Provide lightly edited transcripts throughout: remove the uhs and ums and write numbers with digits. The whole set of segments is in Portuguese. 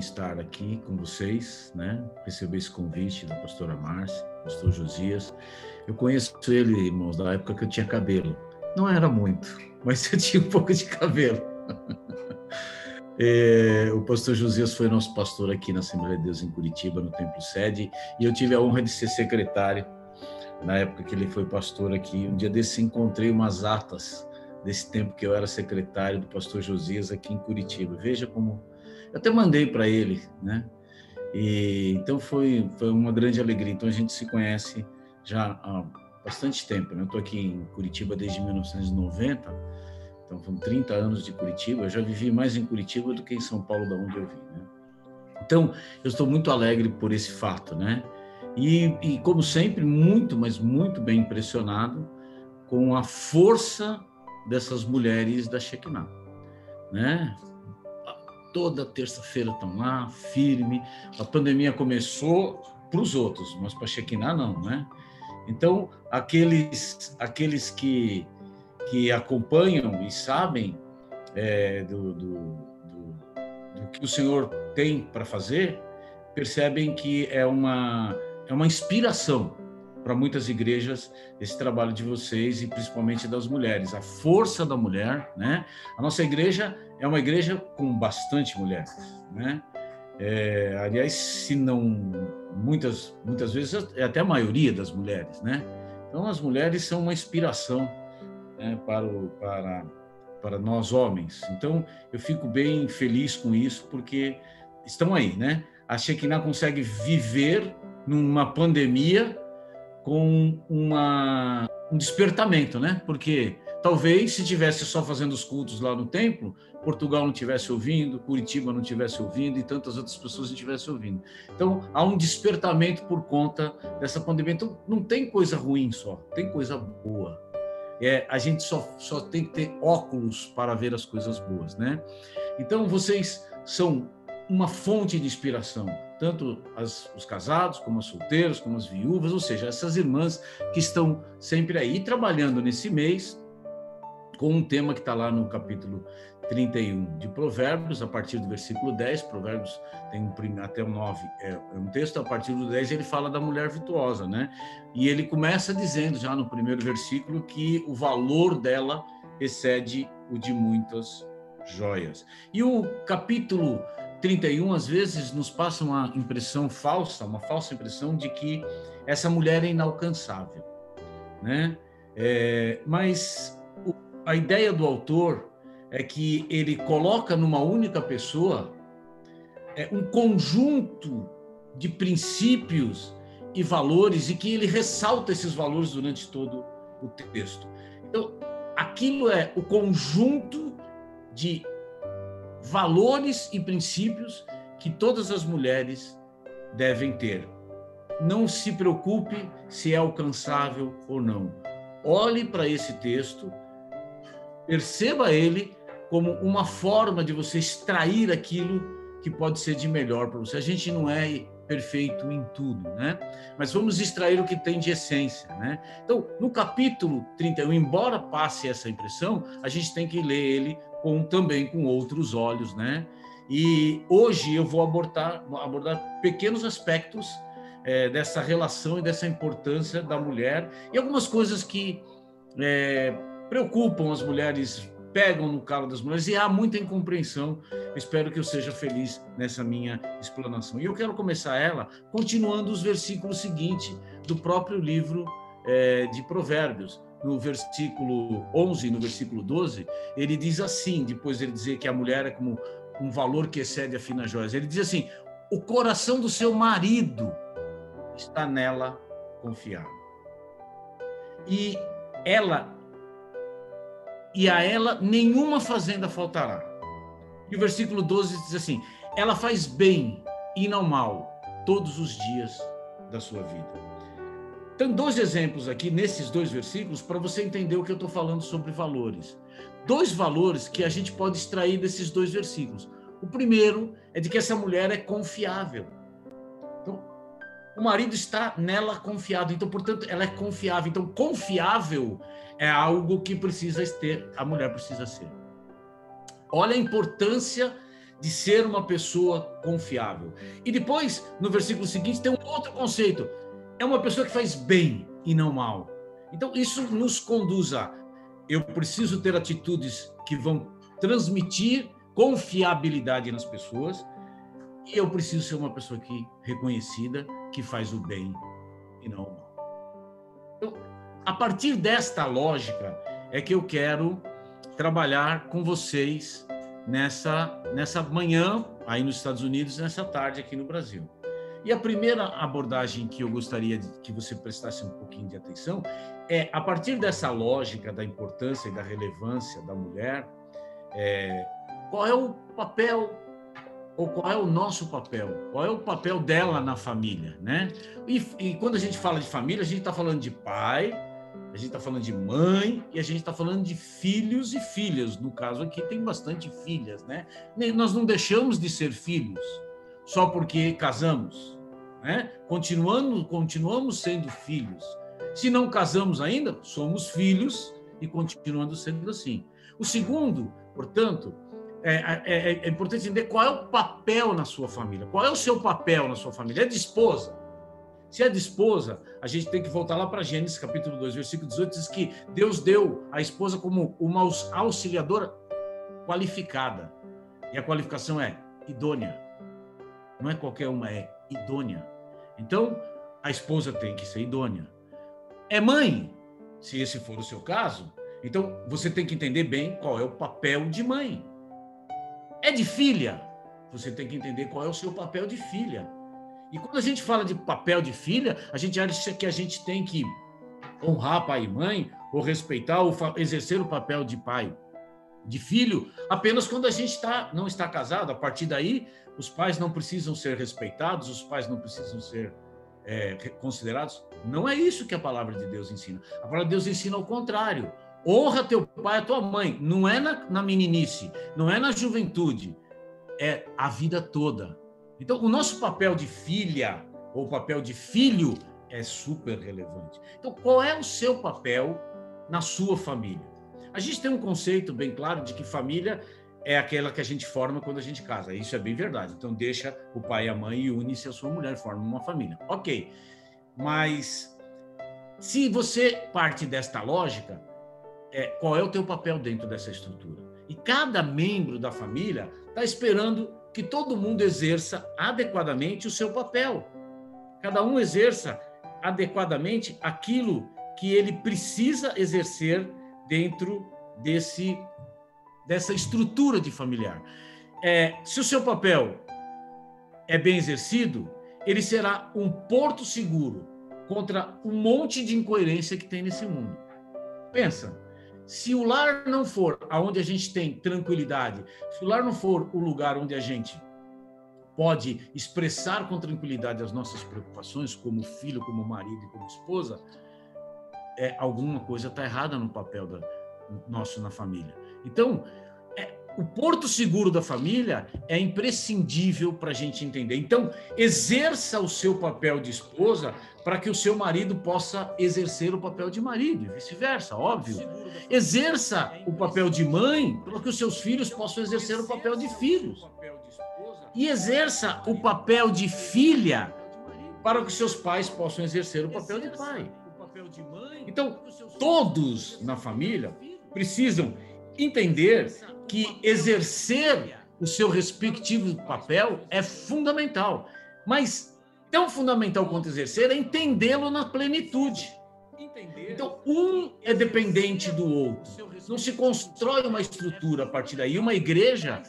estar aqui com vocês, né? Receber esse convite da pastora Márcia, pastor Josias. Eu conheço ele, irmãos, da época que eu tinha cabelo. Não era muito, mas eu tinha um pouco de cabelo. O pastor Josias foi nosso pastor aqui na Assembleia de Deus em Curitiba, no Templo Sede, e eu tive a honra de ser secretário na época que ele foi pastor aqui. Um dia desse encontrei umas atas desse tempo que eu era secretário do pastor Josias aqui em Curitiba. Veja como... Eu até mandei para ele, né? E então foi uma grande alegria. Então a gente se conhece já há bastante tempo, né? Eu estou aqui em Curitiba desde 1990, então foram 30 anos de Curitiba. Eu já vivi mais em Curitiba do que em São Paulo, da onde eu vim, né? Então eu estou muito alegre por esse fato, né? E como sempre, muito, mas muito bem impressionado com a força dessas mulheres da Shekinah, né? Toda terça-feira estão lá, firme. A pandemia começou para os outros, mas para a Shekinah não, né? Então, aqueles que acompanham e sabem do que o Senhor tem para fazer, percebem que é uma inspiração para muitas igrejas esse trabalho de vocês e principalmente das mulheres, a força da mulher, né? A nossa igreja é uma igreja com bastante mulheres, né? Aliás, se não muitas vezes é até a maioria das mulheres, né? Então as mulheres são uma inspiração, né, para nós homens. Então eu fico bem feliz com isso porque estão aí, né? A Shekinah consegue viver numa pandemia com um despertamento, né? Porque talvez se tivesse só fazendo os cultos lá no templo, Portugal não tivesse ouvindo, Curitiba não tivesse ouvindo e tantas outras pessoas não tivessem ouvindo. Então há um despertamento por conta dessa pandemia. Então não tem coisa ruim só, tem coisa boa. A gente só tem que ter óculos para ver as coisas boas, né? Então vocês são uma fonte de inspiração, tanto os casados, como as solteiras, como as viúvas, ou seja, essas irmãs que estão sempre aí trabalhando nesse mês, com um tema que está lá no capítulo 31 de Provérbios, a partir do versículo 10, Provérbios tem até o 9, é um texto, a partir do 10 ele fala da mulher virtuosa, né? E ele começa dizendo, já no primeiro versículo, que o valor dela excede o de muitas joias. E o capítulo 31, às vezes, nos passa uma falsa impressão de que essa mulher é inalcançável, né? Mas a ideia do autor é que ele coloca numa única pessoa um conjunto de princípios e valores e que ele ressalta esses valores durante todo o texto. Então, aquilo é o conjunto de valores e princípios que todas as mulheres devem ter. Não se preocupe se é alcançável ou não. Olhe para esse texto, perceba ele como uma forma de você extrair aquilo que pode ser de melhor para você. A gente não é perfeito em tudo, né? Mas vamos extrair o que tem de essência, né? Então, no capítulo 31, embora passe essa impressão, a gente tem que ler ele também com outros olhos, né? E hoje eu vou abordar pequenos aspectos dessa relação e dessa importância da mulher e algumas coisas que preocupam as mulheres, pegam no calo das mulheres, e há muita incompreensão. Espero que eu seja feliz nessa minha explanação. E eu quero começar ela continuando os versículos seguintes do próprio livro de Provérbios. No versículo 11, no versículo 12, ele diz assim, depois ele dizer que a mulher é como um valor que excede a fina joias, ele diz assim: o coração do seu marido está nela confiado. E a ela nenhuma fazenda faltará. E o versículo 12 diz assim: ela faz bem e não mal todos os dias da sua vida. Tem 2 exemplos aqui, nesses 2 versículos, para você entender o que eu estou falando sobre valores. 2 valores que a gente pode extrair desses 2 versículos. O primeiro é de que essa mulher é confiável. Então, o marido está nela confiado, então, portanto, ela é confiável. Então, confiável é algo que precisa ter, a mulher precisa ser. Olha a importância de ser uma pessoa confiável. E depois, no versículo seguinte, tem um outro conceito. É uma pessoa que faz bem e não mal. Então, isso nos conduz a: eu preciso ter atitudes que vão transmitir confiabilidade nas pessoas, e eu preciso ser uma pessoa reconhecida, que faz o bem e não o mal. Então, a partir desta lógica é que eu quero trabalhar com vocês nessa manhã aí nos Estados Unidos, nessa tarde aqui no Brasil. E a primeira abordagem que eu gostaria que você prestasse um pouquinho de atenção é, a partir dessa lógica da importância e da relevância da mulher, qual é o papel, ou qual é o nosso papel? Qual é o papel dela na família, né? E quando a gente fala de família, a gente está falando de pai, a gente está falando de mãe, e a gente está falando de filhos e filhas. No caso aqui tem bastante filhas, né? Nós não deixamos de ser filhos só porque casamos, né? Continuamos sendo filhos. Se não casamos ainda, somos filhos e continuando sendo assim. O segundo, portanto, é importante entender qual é o papel na sua família. Qual é o seu papel na sua família? É de esposa? Se é de esposa, a gente tem que voltar lá para Gênesis, capítulo 2, versículo 18, diz que Deus deu a esposa como uma auxiliadora qualificada. E a qualificação é idônea. Não é qualquer uma, é idônea. Então, a esposa tem que ser idônea. É mãe, se esse for o seu caso, então você tem que entender bem qual é o papel de mãe. É de filha, você tem que entender qual é o seu papel de filha. E quando a gente fala de papel de filha, a gente acha que a gente tem que honrar pai e mãe, ou respeitar, ou exercer o papel de pai, de filho, apenas quando a gente não está casado. A partir daí, os pais não precisam ser respeitados, os pais não precisam ser considerados. Não é isso que a palavra de Deus ensina. A palavra de Deus ensina ao contrário. Honra teu pai e tua mãe. Não é na meninice, não é na juventude, é a vida toda. Então, o nosso papel de filha ou papel de filho é super relevante. Então, qual é o seu papel na sua família? A gente tem um conceito bem claro de que família é aquela que a gente forma quando a gente casa. Isso é bem verdade. Então, deixa o pai e a mãe e une-se a sua mulher, forma uma família. Ok. Mas, se você parte desta lógica, qual é o teu papel dentro dessa estrutura? E cada membro da família está esperando que todo mundo exerça adequadamente o seu papel. Cada um exerça adequadamente aquilo que ele precisa exercer dentro dessa estrutura de familiar. Se o seu papel é bem exercido, ele será um porto seguro contra um monte de incoerência que tem nesse mundo. Pensa, se o lar não for aonde a gente tem tranquilidade, se o lar não for o lugar onde a gente pode expressar com tranquilidade as nossas preocupações, como filho, como marido e como esposa, alguma coisa está errada no papel nosso na família. Então, o porto seguro da família é imprescindível para a gente entender. Então, exerça o seu papel de esposa para que o seu marido possa exercer o papel de marido e vice-versa, óbvio. Exerça o papel de mãe para que os seus filhos possam exercer o papel de filhos. E exerça o papel de filha para que seus pais possam exercer o papel de pai. Então, todos na família precisam entender que exercer o seu respectivo papel é fundamental, mas tão fundamental quanto exercer é entendê-lo na plenitude. Então, um é dependente do outro. Não se constrói uma estrutura a partir daí. Uma igreja,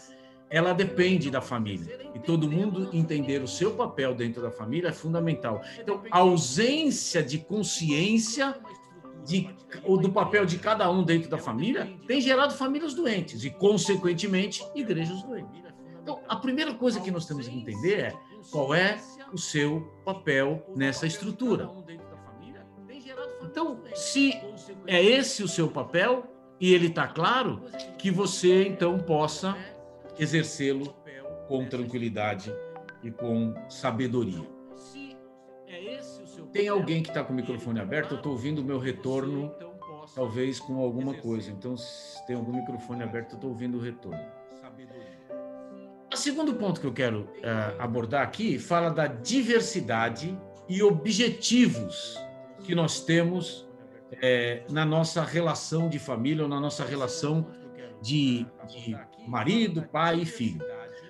ela depende da família. E todo mundo entender o seu papel dentro da família é fundamental. Então, a ausência de consciência do papel de cada um dentro da família tem gerado famílias doentes e, consequentemente, igrejas doentes. Então, a primeira coisa que nós temos que entender é qual é o seu papel nessa estrutura. Então, se é esse o seu papel e ele está claro, que você, então, possa exercê-lo com tranquilidade e com sabedoria. Tem alguém que está com o microfone aberto? Eu estou ouvindo o meu retorno, talvez com alguma coisa. Então, se tem algum microfone aberto, eu estou ouvindo o retorno. A segundo ponto que eu quero abordar aqui fala da diversidade e objetivos que nós temos na nossa relação de família ou na nossa relação de marido, pai e filho.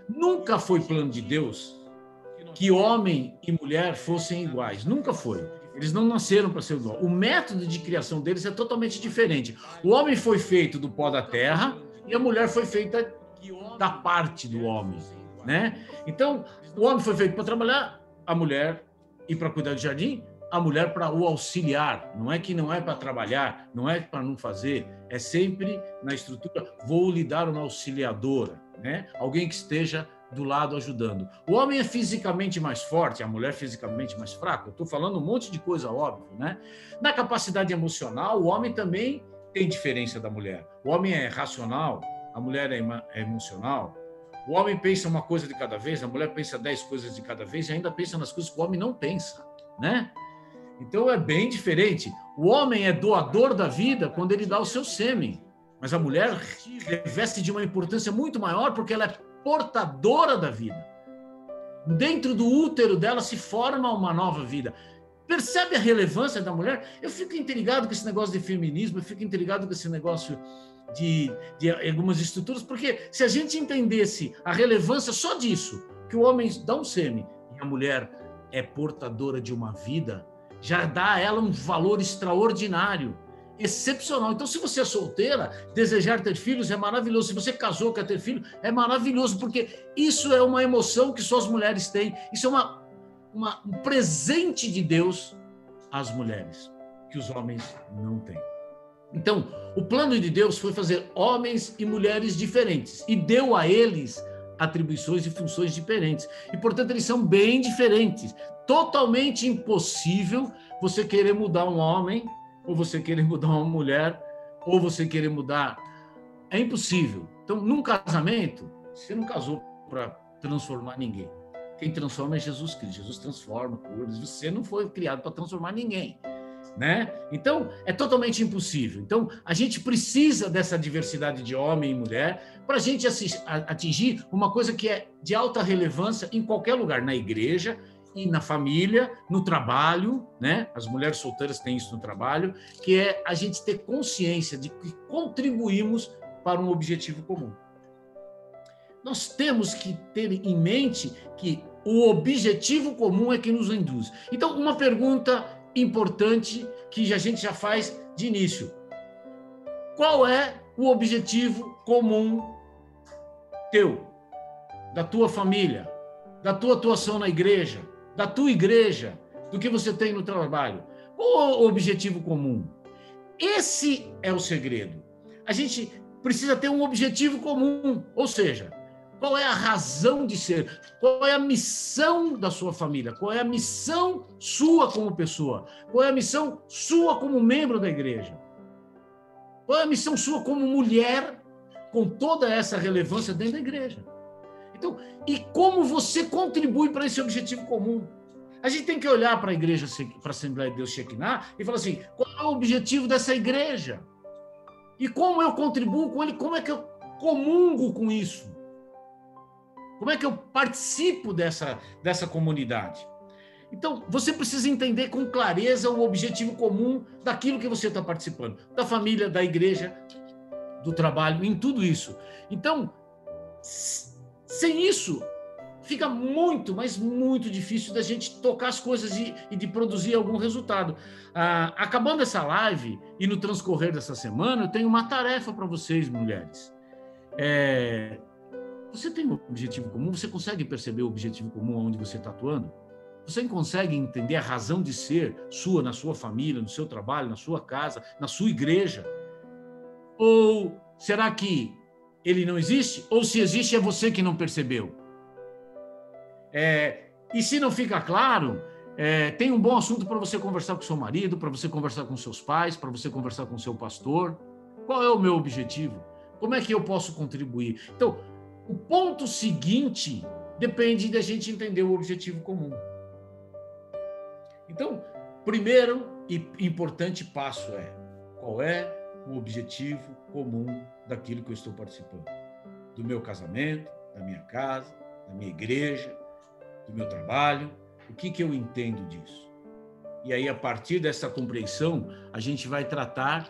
Nunca foi plano de Deus que homem e mulher fossem iguais. Nunca foi. Eles não nasceram para ser igual. O método de criação deles é totalmente diferente. O homem foi feito do pó da terra e a mulher foi feita da parte do homem, né? Então, o homem foi feito para trabalhar, a mulher e para cuidar do jardim, a mulher para o auxiliar. Não é que não é para trabalhar, não é para não fazer, é sempre na estrutura, vou lhe dar uma auxiliadora, né? Alguém que esteja do lado ajudando. O homem é fisicamente mais forte, a mulher fisicamente mais fraca. Eu estou falando um monte de coisa óbvia, né? Na capacidade emocional, o homem também tem diferença da mulher. O homem é racional, a mulher é emocional. O homem pensa uma coisa de cada vez, a mulher pensa 10 coisas de cada vez e ainda pensa nas coisas que o homem não pensa, né? Então é bem diferente. O homem é doador da vida quando ele dá o seu sêmen, mas a mulher reveste de uma importância muito maior porque ela é portadora da vida. Dentro do útero dela se forma uma nova vida. Percebe a relevância da mulher? Eu fico intrigado com esse negócio de feminismo, eu fico intrigado com esse negócio de algumas estruturas, porque se a gente entendesse a relevância só disso, que o homem dá um sêmen e a mulher é portadora de uma vida, já dá a ela um valor extraordinário, excepcional. Então, se você é solteira, desejar ter filhos é maravilhoso. Se você casou, quer ter filho, é maravilhoso, porque isso é uma emoção que só as mulheres têm. Isso é um presente de Deus às mulheres, que os homens não têm. Então, o plano de Deus foi fazer homens e mulheres diferentes e deu a eles atribuições e funções diferentes. E, portanto, eles são bem diferentes. Totalmente impossível você querer mudar um homem, ou você querer mudar uma mulher, ou você querer mudar... É impossível. Então, num casamento, você não casou para transformar ninguém. Quem transforma é Jesus Cristo. Jesus transforma, cura. Você não foi criado para transformar ninguém, né? Então, é totalmente impossível. Então, a gente precisa dessa diversidade de homem e mulher para a gente atingir uma coisa que é de alta relevância em qualquer lugar, na igreja e na família, no trabalho, né? As mulheres solteiras têm isso no trabalho, que é a gente ter consciência de que contribuímos para um objetivo comum. Nós temos que ter em mente que o objetivo comum é que nos induz. Então, uma pergunta importante que a gente já faz de início. Qual é o objetivo comum teu, da tua família, da tua atuação na igreja, da tua igreja, do que você tem no trabalho? Qual é o objetivo comum? Esse é o segredo. A gente precisa ter um objetivo comum, ou seja, qual é a razão de ser? Qual é a missão da sua família? Qual é a missão sua como pessoa? Qual é a missão sua como membro da igreja? Qual é a missão sua como mulher com toda essa relevância dentro da igreja? Então, e como você contribui para esse objetivo comum? A gente tem que olhar para a igreja, para a Assembleia de Deus Shekinah e falar assim, qual é o objetivo dessa igreja? E como eu contribuo com ele? Como é que eu comungo com isso? Como é que eu participo dessa comunidade? Então, você precisa entender com clareza o objetivo comum daquilo que você está participando, da família, da igreja, do trabalho, em tudo isso. Então, sem isso, fica muito, mas muito difícil da gente tocar as coisas e de produzir algum resultado. Acabando essa live e no transcorrer dessa semana, eu tenho uma tarefa para vocês, mulheres. Você tem um objetivo comum? Você consegue perceber o objetivo comum onde você está atuando? Você consegue entender a razão de ser sua, na sua família, no seu trabalho, na sua casa, na sua igreja? Ou será que ele não existe? Ou se existe, é você que não percebeu? E se não fica claro, tem um bom assunto para você conversar com seu marido, para você conversar com seus pais, para você conversar com seu pastor. Qual é o meu objetivo? Como é que eu posso contribuir? Então, o ponto seguinte depende da gente entender o objetivo comum. Então, primeiro e importante passo qual é o objetivo comum daquilo que eu estou participando? Do meu casamento, da minha casa, da minha igreja, do meu trabalho. O que eu entendo disso? E aí, a partir dessa compreensão, a gente vai tratar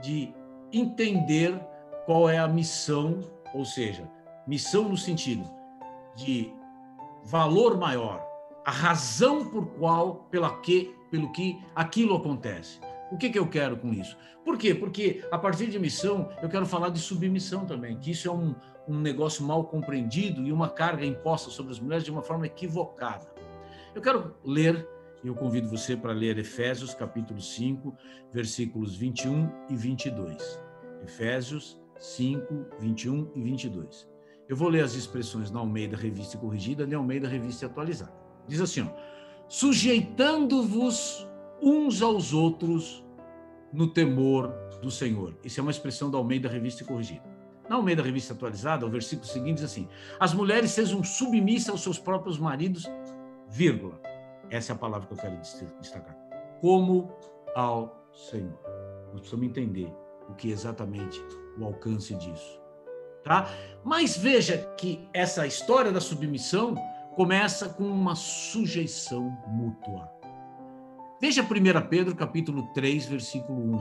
de entender qual é a missão, ou seja, missão no sentido de valor maior, a razão pelo que aquilo acontece. O que eu quero com isso? Por quê? Porque a partir de missão eu quero falar de submissão também, que isso é um negócio mal compreendido e uma carga imposta sobre as mulheres de uma forma equivocada. Eu quero ler, e eu convido você para ler Efésios capítulo 5, versículos 21 e 22. Efésios 5, 21 e 22. Eu vou ler as expressões na Almeida Revista Corrigida e na Almeida Revista Atualizada. Diz assim, ó, sujeitando-vos uns aos outros no temor do Senhor. Isso é uma expressão da Almeida Revista Corrigida. Na Almeida Revista Atualizada, o versículo seguinte diz assim, as mulheres sejam submissas aos seus próprios maridos, vírgula. Essa é a palavra que eu quero destacar. Como ao Senhor. Nós precisamos entender o que é exatamente o alcance disso. Tá? Mas veja que essa história da submissão começa com uma sujeição mútua. Veja 1 Pedro, capítulo 3, versículo 1.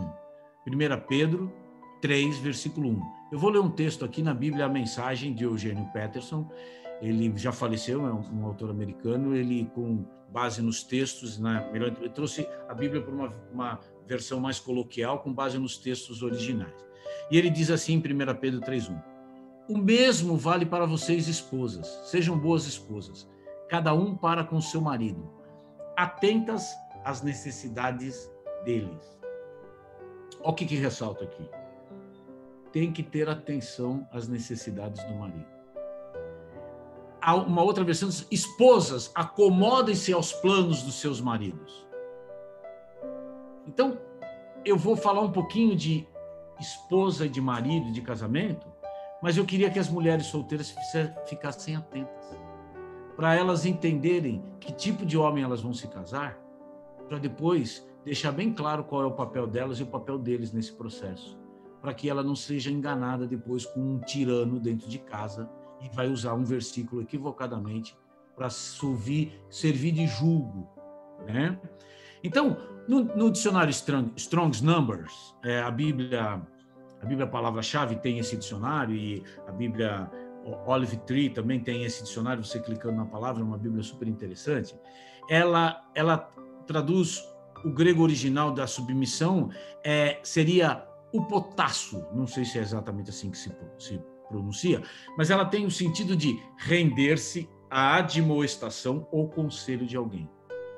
1 Pedro 3, versículo 1. Eu vou ler um texto aqui na Bíblia, a Mensagem, de Eugênio Peterson. Ele já faleceu, é um autor americano. Ele, com base nos textos, ele trouxe a Bíblia por uma versão mais coloquial, com base nos textos originais. E ele diz assim em 1 Pedro 3,1. O mesmo vale para vocês, esposas. Sejam boas esposas, cada um para com seu marido, atentas às necessidades deles. Olha o que ressalta aqui. Tem que ter atenção às necessidades do marido. Há uma outra versão diz, esposas, acomodem-se aos planos dos seus maridos. Então, eu vou falar um pouquinho de esposa e de marido, de casamento, mas eu queria que as mulheres solteiras ficassem atentas, para elas entenderem que tipo de homem elas vão se casar, para depois deixar bem claro qual é o papel delas e o papel deles nesse processo, para que ela não seja enganada depois com um tirano dentro de casa e vai usar um versículo equivocadamente para servir de julgo, né? Então, no dicionário Strong's Numbers, a Bíblia Palavra-Chave tem esse dicionário, e a Bíblia Olive Tree também tem esse dicionário, você clicando na palavra, é uma Bíblia super interessante. Ela traduz o grego original da submissão, seria o potasso, não sei se é exatamente assim que se pronuncia, mas ela tem o sentido de render-se à admoestação ou conselho de alguém.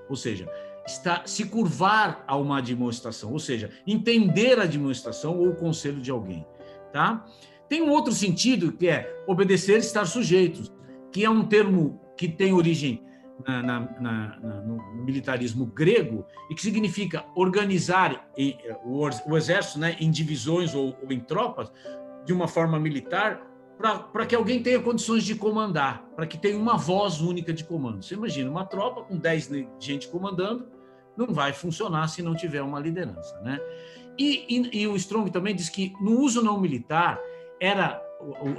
Ou seja, se curvar a uma admoestação, ou seja, entender a admoestação ou o conselho de alguém, tá? Tem um outro sentido que é obedecer e estar sujeitos, que é um termo que tem origem no militarismo grego e que significa organizar o exército, né, em divisões ou em tropas de uma forma militar para que alguém tenha condições de comandar, para que tenha uma voz única de comando. Você imagina, uma tropa com 10 gente comandando, não vai funcionar se não tiver uma liderança, né? E o Strong também diz que no uso não militar era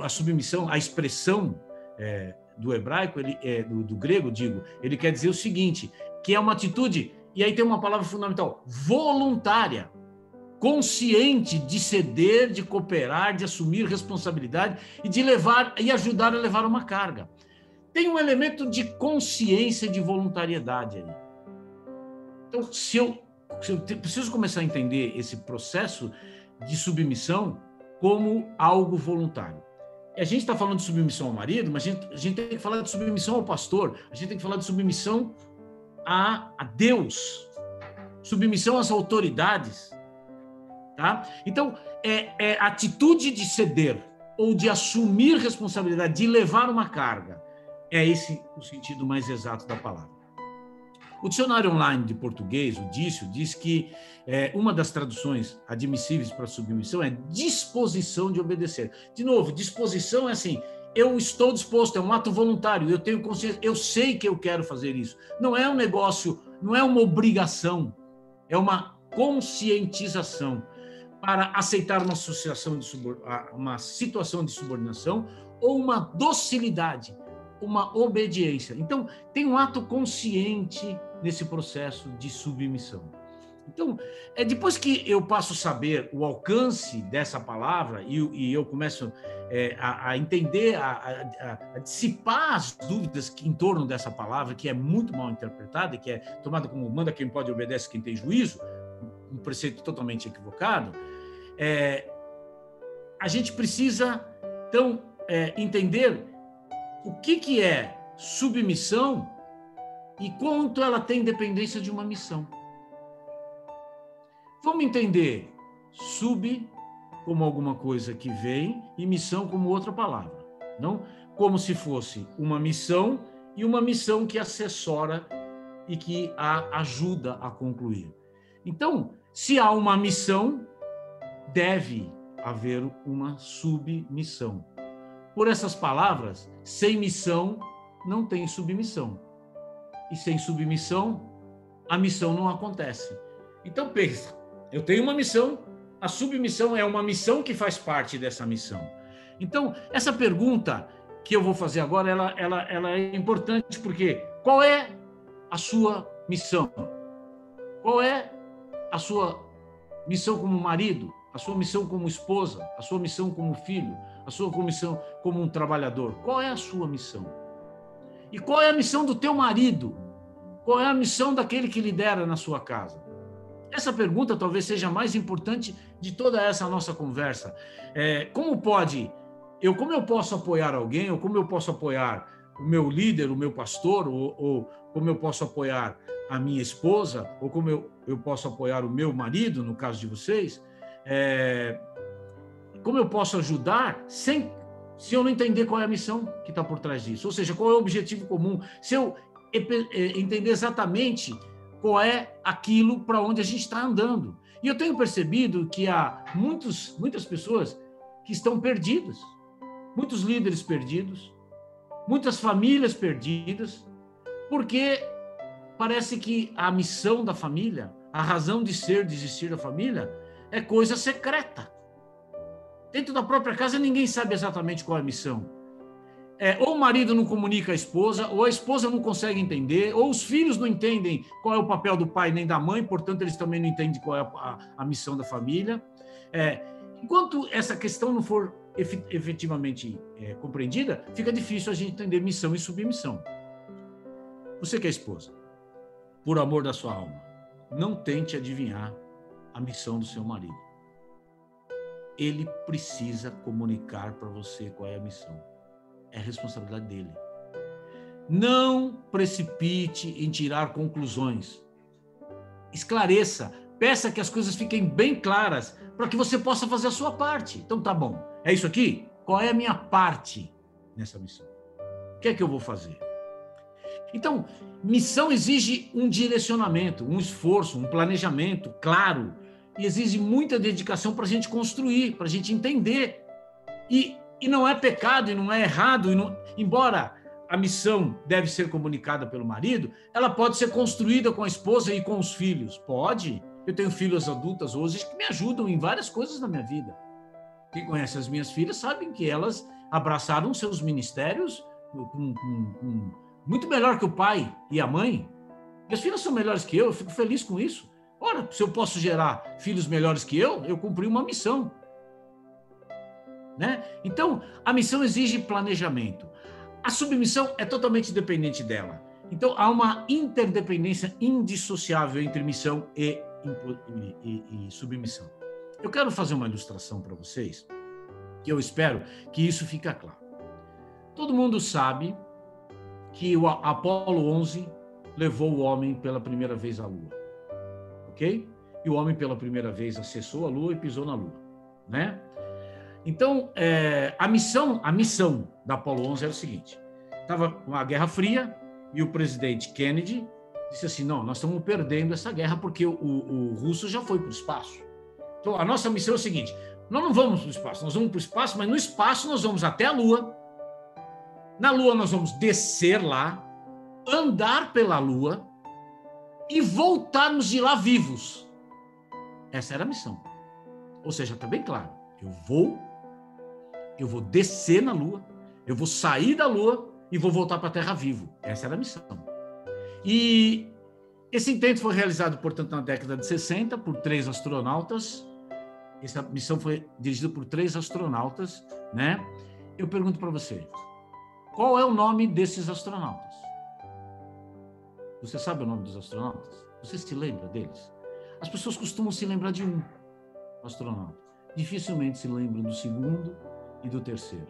a submissão, a expressão do hebraico, do grego, ele quer dizer o seguinte, que é uma atitude, e aí tem uma palavra fundamental, voluntária, consciente de ceder, de cooperar, de assumir responsabilidade e de levar e ajudar a levar uma carga. Tem um elemento de consciência e de voluntariedade ali. Então, se eu preciso começar a entender esse processo de submissão como algo voluntário. A gente está falando de submissão ao marido, mas a gente tem que falar de submissão ao pastor, a gente tem que falar de submissão a Deus, submissão às autoridades. Tá? Então, a atitude de ceder ou de assumir responsabilidade, de levar uma carga, é esse o sentido mais exato da palavra. O dicionário online de português, o Dício, diz que uma das traduções admissíveis para submissão é disposição de obedecer. De novo, disposição é assim, eu estou disposto, é um ato voluntário, eu tenho consciência, eu sei que eu quero fazer isso. Não é um negócio, não é uma obrigação, é uma conscientização para aceitar uma situação de subordinação ou uma docilidade uma obediência. Então, tem um ato consciente nesse processo de submissão. Então, depois que eu passo a saber o alcance dessa palavra e eu começo a entender, a dissipar as dúvidas em torno dessa palavra, que é muito mal interpretada, que é tomada como manda quem pode, obedece quem tem juízo, um preceito totalmente equivocado, a gente precisa, então, entender o que é submissão e quanto ela tem dependência de uma missão. Vamos entender sub como alguma coisa que vem e missão como outra palavra. Não como se fosse uma missão e uma missão que assessora e que a ajuda a concluir. Então, se há uma missão, deve haver uma submissão. Por essas palavras, sem missão não tem submissão. E sem submissão, a missão não acontece. Então, pensa, eu tenho uma missão, a submissão é uma missão que faz parte dessa missão. Então, essa pergunta que eu vou fazer agora, ela é importante, porque qual é a sua missão? Qual é a sua missão como marido? A sua missão como esposa? A sua missão como filho? A sua missão como um trabalhador? Qual é a sua missão? E qual é a missão do teu marido? Qual é a missão daquele que lidera na sua casa? Essa pergunta talvez seja a mais importante de toda essa nossa conversa. Como eu posso apoiar alguém, ou como eu posso apoiar o meu líder, o meu pastor, ou como eu posso apoiar a minha esposa, ou como eu posso apoiar o meu marido, no caso de vocês, como eu posso ajudar se eu não entender qual é a missão que está por trás disso? Ou seja, qual é o objetivo comum? Se eu entender exatamente qual é aquilo para onde a gente está andando. E eu tenho percebido que há muitas pessoas que estão perdidas, muitos líderes perdidos, muitas famílias perdidas, porque parece que a missão da família, a razão de ser, de existir da família, é coisa secreta. Dentro da própria casa, ninguém sabe exatamente qual é a missão. Ou o marido não comunica a esposa, ou a esposa não consegue entender, ou os filhos não entendem qual é o papel do pai nem da mãe, portanto, eles também não entendem qual é a missão da família. Enquanto essa questão não for efetivamente compreendida, fica difícil a gente entender missão e submissão. Você que é esposa, por amor da sua alma, não tente adivinhar a missão do seu marido. Ele precisa comunicar para você qual é a missão. É responsabilidade dele. Não precipite em tirar conclusões. Esclareça, peça que as coisas fiquem bem claras para que você possa fazer a sua parte. Então tá bom, é isso aqui? Qual é a minha parte nessa missão? O que é que eu vou fazer? Então, missão exige um direcionamento, um esforço, um planejamento claro, e exige muita dedicação para a gente construir, para a gente entender. E não é pecado, e não é errado, embora a missão deve ser comunicada pelo marido, ela pode ser construída com a esposa e com os filhos. Pode. Eu tenho filhas adultas hoje que me ajudam em várias coisas na minha vida. Quem conhece as minhas filhas sabem que elas abraçaram seus ministérios muito melhor que o pai e a mãe. Minhas filhas são melhores que eu fico feliz com isso. Ora, se eu posso gerar filhos melhores que eu cumpri uma missão. Né? Então, a missão exige planejamento. A submissão é totalmente dependente dela. Então, há uma interdependência indissociável entre missão e submissão. Eu quero fazer uma ilustração para vocês, que eu espero que isso fique claro. Todo mundo sabe que o Apolo 11 levou o homem pela primeira vez à Lua. Ok? E o homem pela primeira vez acessou a Lua e pisou na Lua. Né? Então, a missão da Apolo 11 era o seguinte: estava uma Guerra Fria e o presidente Kennedy disse assim, não, nós estamos perdendo essa guerra porque o russo já foi para o espaço. Então, a nossa missão é o seguinte, nós não vamos para o espaço, nós vamos para o espaço, mas no espaço nós vamos até a Lua, na Lua nós vamos descer lá, andar pela Lua e voltarmos de lá vivos. Essa era a missão. Ou seja, está bem claro, eu vou descer na Lua, eu vou sair da Lua e vou voltar para a Terra vivo. Essa era a missão. E esse intento foi realizado, portanto, na década de 60 por 3 astronautas. Essa missão foi dirigida por 3 astronautas, né? Eu pergunto para você, qual é o nome desses astronautas? Você sabe o nome dos astronautas? Você se lembra deles? As pessoas costumam se lembrar de um astronauta. Dificilmente se lembram do segundo e do terceiro.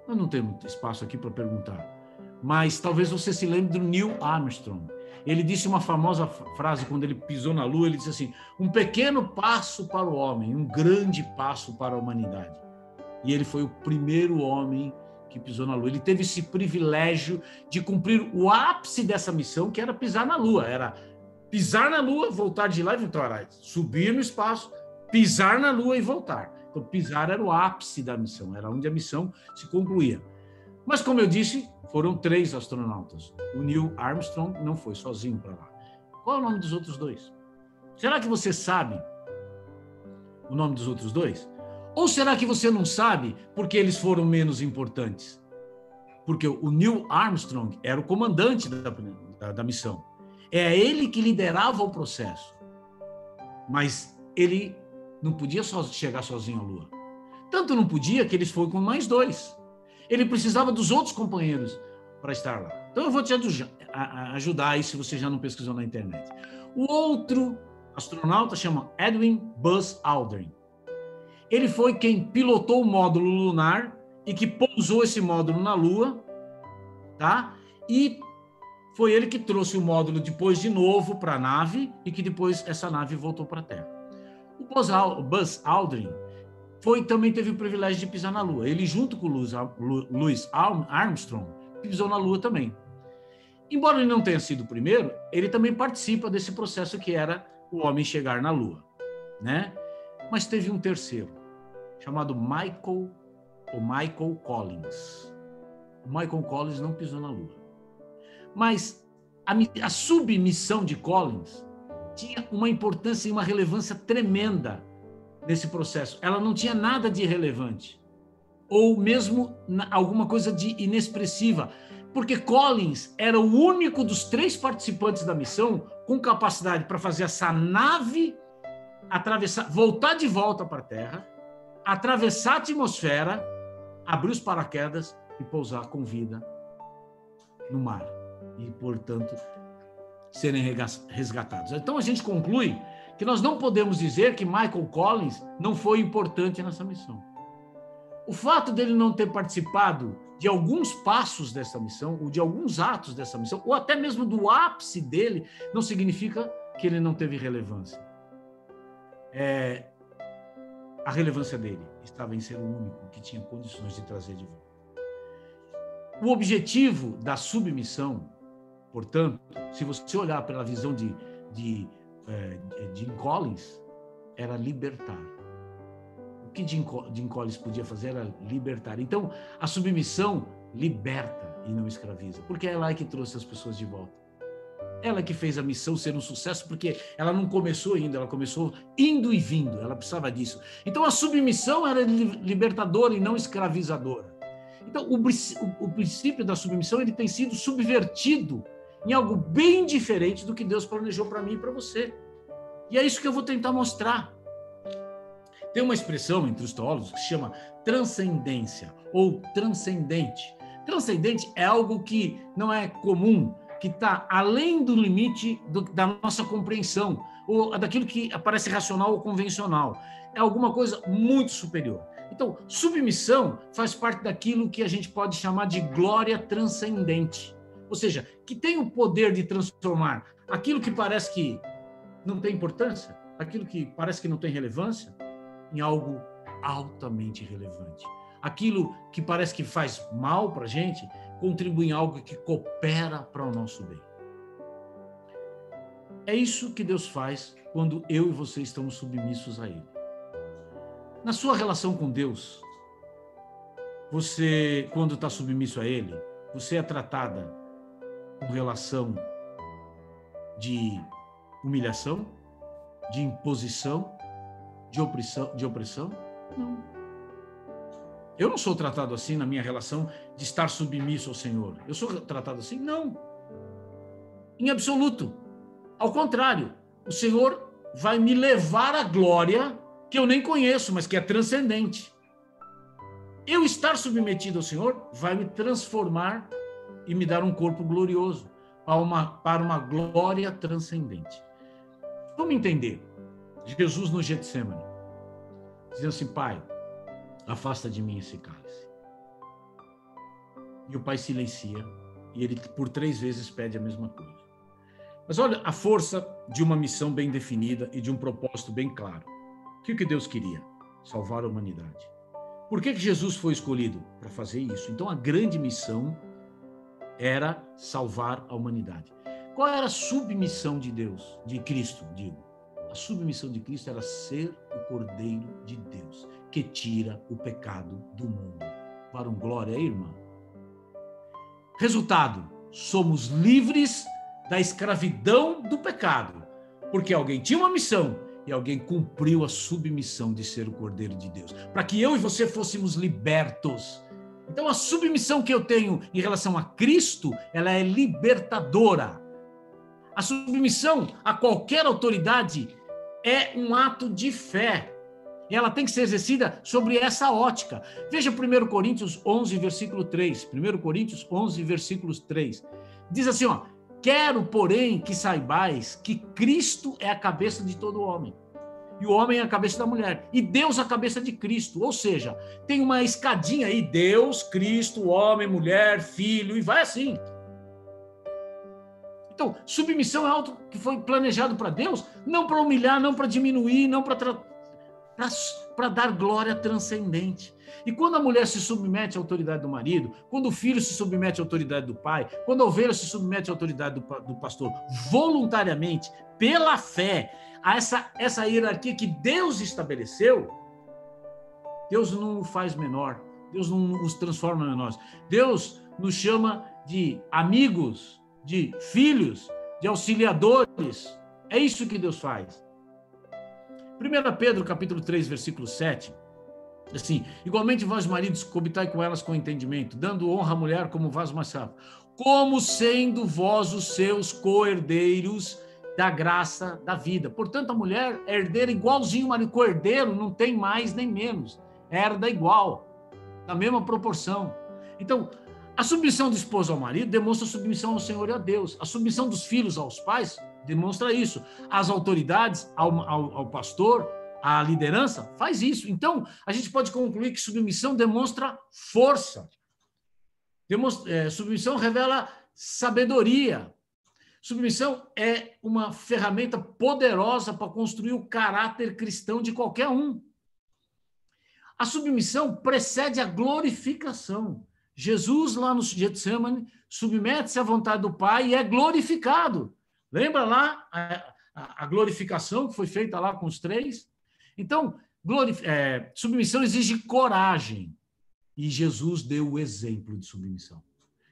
Eu não tenho muito espaço aqui para perguntar, mas talvez você se lembre do Neil Armstrong. Ele disse uma famosa frase quando ele pisou na Lua, ele disse assim: um pequeno passo para o homem, um grande passo para a humanidade. E ele foi o primeiro homem que pisou na Lua. Ele teve esse privilégio de cumprir o ápice dessa missão, que era pisar na Lua. Era pisar na Lua, voltar de lá e voltar. Subir no espaço, pisar na Lua e voltar. Então, pisar era o ápice da missão, era onde a missão se concluía. Mas, como eu disse, foram 3 astronautas. O Neil Armstrong não foi sozinho para lá. Qual é o nome dos outros 2? Será que você sabe o nome dos outros 2? Ou será que você não sabe porque eles foram menos importantes? Porque o Neil Armstrong era o comandante da missão. É ele que liderava o processo. Mas ele não podia chegar sozinho à Lua. Tanto não podia que eles foram com mais 2. Ele precisava dos outros companheiros para estar lá. Então eu vou te ajudar aí se você já não pesquisou na internet. O outro astronauta chama Edwin Buzz Aldrin. Ele foi quem pilotou o módulo lunar e que pousou esse módulo na Lua, tá? E foi ele que trouxe o módulo depois de novo para a nave e que depois essa nave voltou para a Terra. O Buzz Aldrin também teve o privilégio de pisar na Lua. Ele, junto com o Louis Armstrong, pisou na Lua também. Embora ele não tenha sido o primeiro, ele também participa desse processo que era o homem chegar na Lua, né? Mas teve um terceiro, chamado Michael Collins. O Michael Collins não pisou na Lua. Mas a submissão de Collins tinha uma importância e uma relevância tremenda nesse processo. Ela não tinha nada de irrelevante, ou mesmo alguma coisa de inexpressiva, porque Collins era o único dos 3 participantes da missão com capacidade para fazer essa nave atravessar, voltar de volta para a Terra, atravessar a atmosfera, abrir os paraquedas e pousar com vida no mar. E, portanto, serem resgatados. Então, a gente conclui que nós não podemos dizer que Michael Collins não foi importante nessa missão. O fato dele não ter participado de alguns passos dessa missão, ou de alguns atos dessa missão, ou até mesmo do ápice dele, não significa que ele não teve relevância. A relevância dele estava em ser o único que tinha condições de trazer de volta. O objetivo da submissão, portanto, se você olhar pela visão de Jim Collins, era libertar. O que Jim Collins podia fazer era libertar. Então, a submissão liberta e não escraviza, porque ela é que trouxe as pessoas de volta. Ela que fez a missão ser um sucesso, porque ela não começou ainda, ela começou indo e vindo, ela precisava disso. Então, a submissão era libertadora e não escravizadora. Então, o princípio da submissão ele tem sido subvertido em algo bem diferente do que Deus planejou para mim e para você. E é isso que eu vou tentar mostrar. Tem uma expressão entre os teólogos que se chama transcendência ou transcendente. Transcendente é algo que não é comum, que está além do limite da nossa compreensão, ou daquilo que parece racional ou convencional. É alguma coisa muito superior. Então, submissão faz parte daquilo que a gente pode chamar de glória transcendente. Ou seja, que tem o poder de transformar aquilo que parece que não tem importância, aquilo que parece que não tem relevância, em algo altamente relevante. Aquilo que parece que faz mal para a gente, contribui em algo que coopera para o nosso bem. É isso que Deus faz quando eu e você estamos submissos a Ele. Na sua relação com Deus, você, quando está submisso a Ele, você é tratada com relação de humilhação, de imposição, de opressão? Não. Eu não sou tratado assim na minha relação de estar submisso ao Senhor. Eu sou tratado assim? Não. Em absoluto. Ao contrário, o Senhor vai me levar à glória que eu nem conheço, mas que é transcendente. Eu estar submetido ao Senhor vai me transformar e me dar um corpo glorioso, para uma glória transcendente. Vamos entender. Jesus no Getsemane, dizendo assim: Pai, afasta de mim esse cálice. E o Pai silencia, e ele por 3 vezes pede a mesma coisa. Mas olha a força de uma missão bem definida e de um propósito bem claro. O que Deus queria? Salvar a humanidade. Por que Jesus foi escolhido? Para fazer isso. Então a grande missão era salvar a humanidade. Qual era a submissão de Deus, de Cristo, digo? A submissão de Cristo era ser o Cordeiro de Deus, que tira o pecado do mundo. Para um glória aí, irmã. Resultado, somos livres da escravidão do pecado, porque alguém tinha uma missão e alguém cumpriu a submissão de ser o Cordeiro de Deus, para que eu e você fôssemos libertos. Então a submissão que eu tenho em relação a Cristo, ela é libertadora. A submissão a qualquer autoridade é um ato de fé. E ela tem que ser exercida sobre essa ótica. Veja 1 Coríntios 11, versículo 3. 1 Coríntios 11, versículo 3. Diz assim, ó: quero, porém, que saibais que Cristo é a cabeça de todo homem. E o homem é a cabeça da mulher. E Deus a cabeça de Cristo. Ou seja, tem uma escadinha aí: Deus, Cristo, homem, mulher, filho, e vai assim. Então, submissão é algo que foi planejado para Deus, não para humilhar, não para diminuir, não para dar glória transcendente. E quando a mulher se submete à autoridade do marido, quando o filho se submete à autoridade do pai, quando a ovelha se submete à autoridade do pastor, voluntariamente, pela fé, a essa hierarquia que Deus estabeleceu, Deus não o faz menor, Deus não os transforma em menores. Deus nos chama de amigos, de filhos, de auxiliadores. É isso que Deus faz. 1 Pedro, capítulo 3, versículo 7, assim: igualmente vós, maridos, coabitai com elas com entendimento, dando honra à mulher como vaso mais sábio, como sendo vós os seus co-herdeiros da graça da vida. Portanto, a mulher é herdeira igualzinho o marido, co-herdeiro, não tem mais nem menos, herda igual, na mesma proporção. Então, a submissão do esposo ao marido demonstra submissão ao Senhor e a Deus. A submissão dos filhos aos pais demonstra isso. As autoridades, ao pastor, à liderança, faz isso. Então, a gente pode concluir que submissão demonstra força. Submissão revela sabedoria. Submissão é uma ferramenta poderosa para construir o caráter cristão de qualquer um. A submissão precede a glorificação. Jesus, lá no Getsemane, submete-se à vontade do Pai e é glorificado. Lembra lá a glorificação que foi feita lá com os 3? Então, submissão exige coragem. E Jesus deu o exemplo de submissão.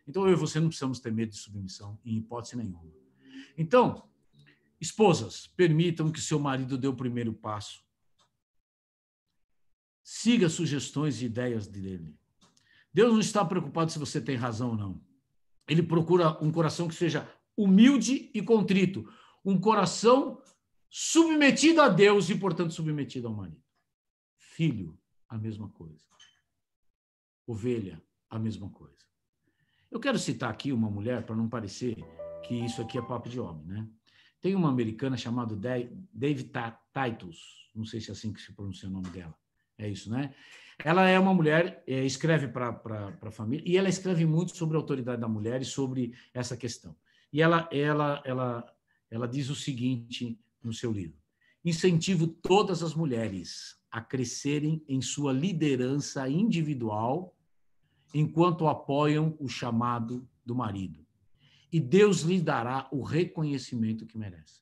Então, eu e você não precisamos ter medo de submissão, em hipótese nenhuma. Então, esposas, permitam que seu marido dê o primeiro passo. Siga sugestões e ideias dele. Deus não está preocupado se você tem razão ou não. Ele procura um coração que seja humilde e contrito. Um coração submetido a Deus e, portanto, submetido ao marido. Filho, a mesma coisa. Ovelha, a mesma coisa. Eu quero citar aqui uma mulher, para não parecer que isso aqui é papo de homem, né? Tem uma americana chamada David Titus, não sei se é assim que se pronuncia o nome dela. É isso, né? Ela é uma mulher, escreve para a família, e ela escreve muito sobre a autoridade da mulher e sobre essa questão. E ela diz o seguinte no seu livro: incentivo todas as mulheres a crescerem em sua liderança individual enquanto apoiam o chamado do marido. E Deus lhe dará o reconhecimento que merece.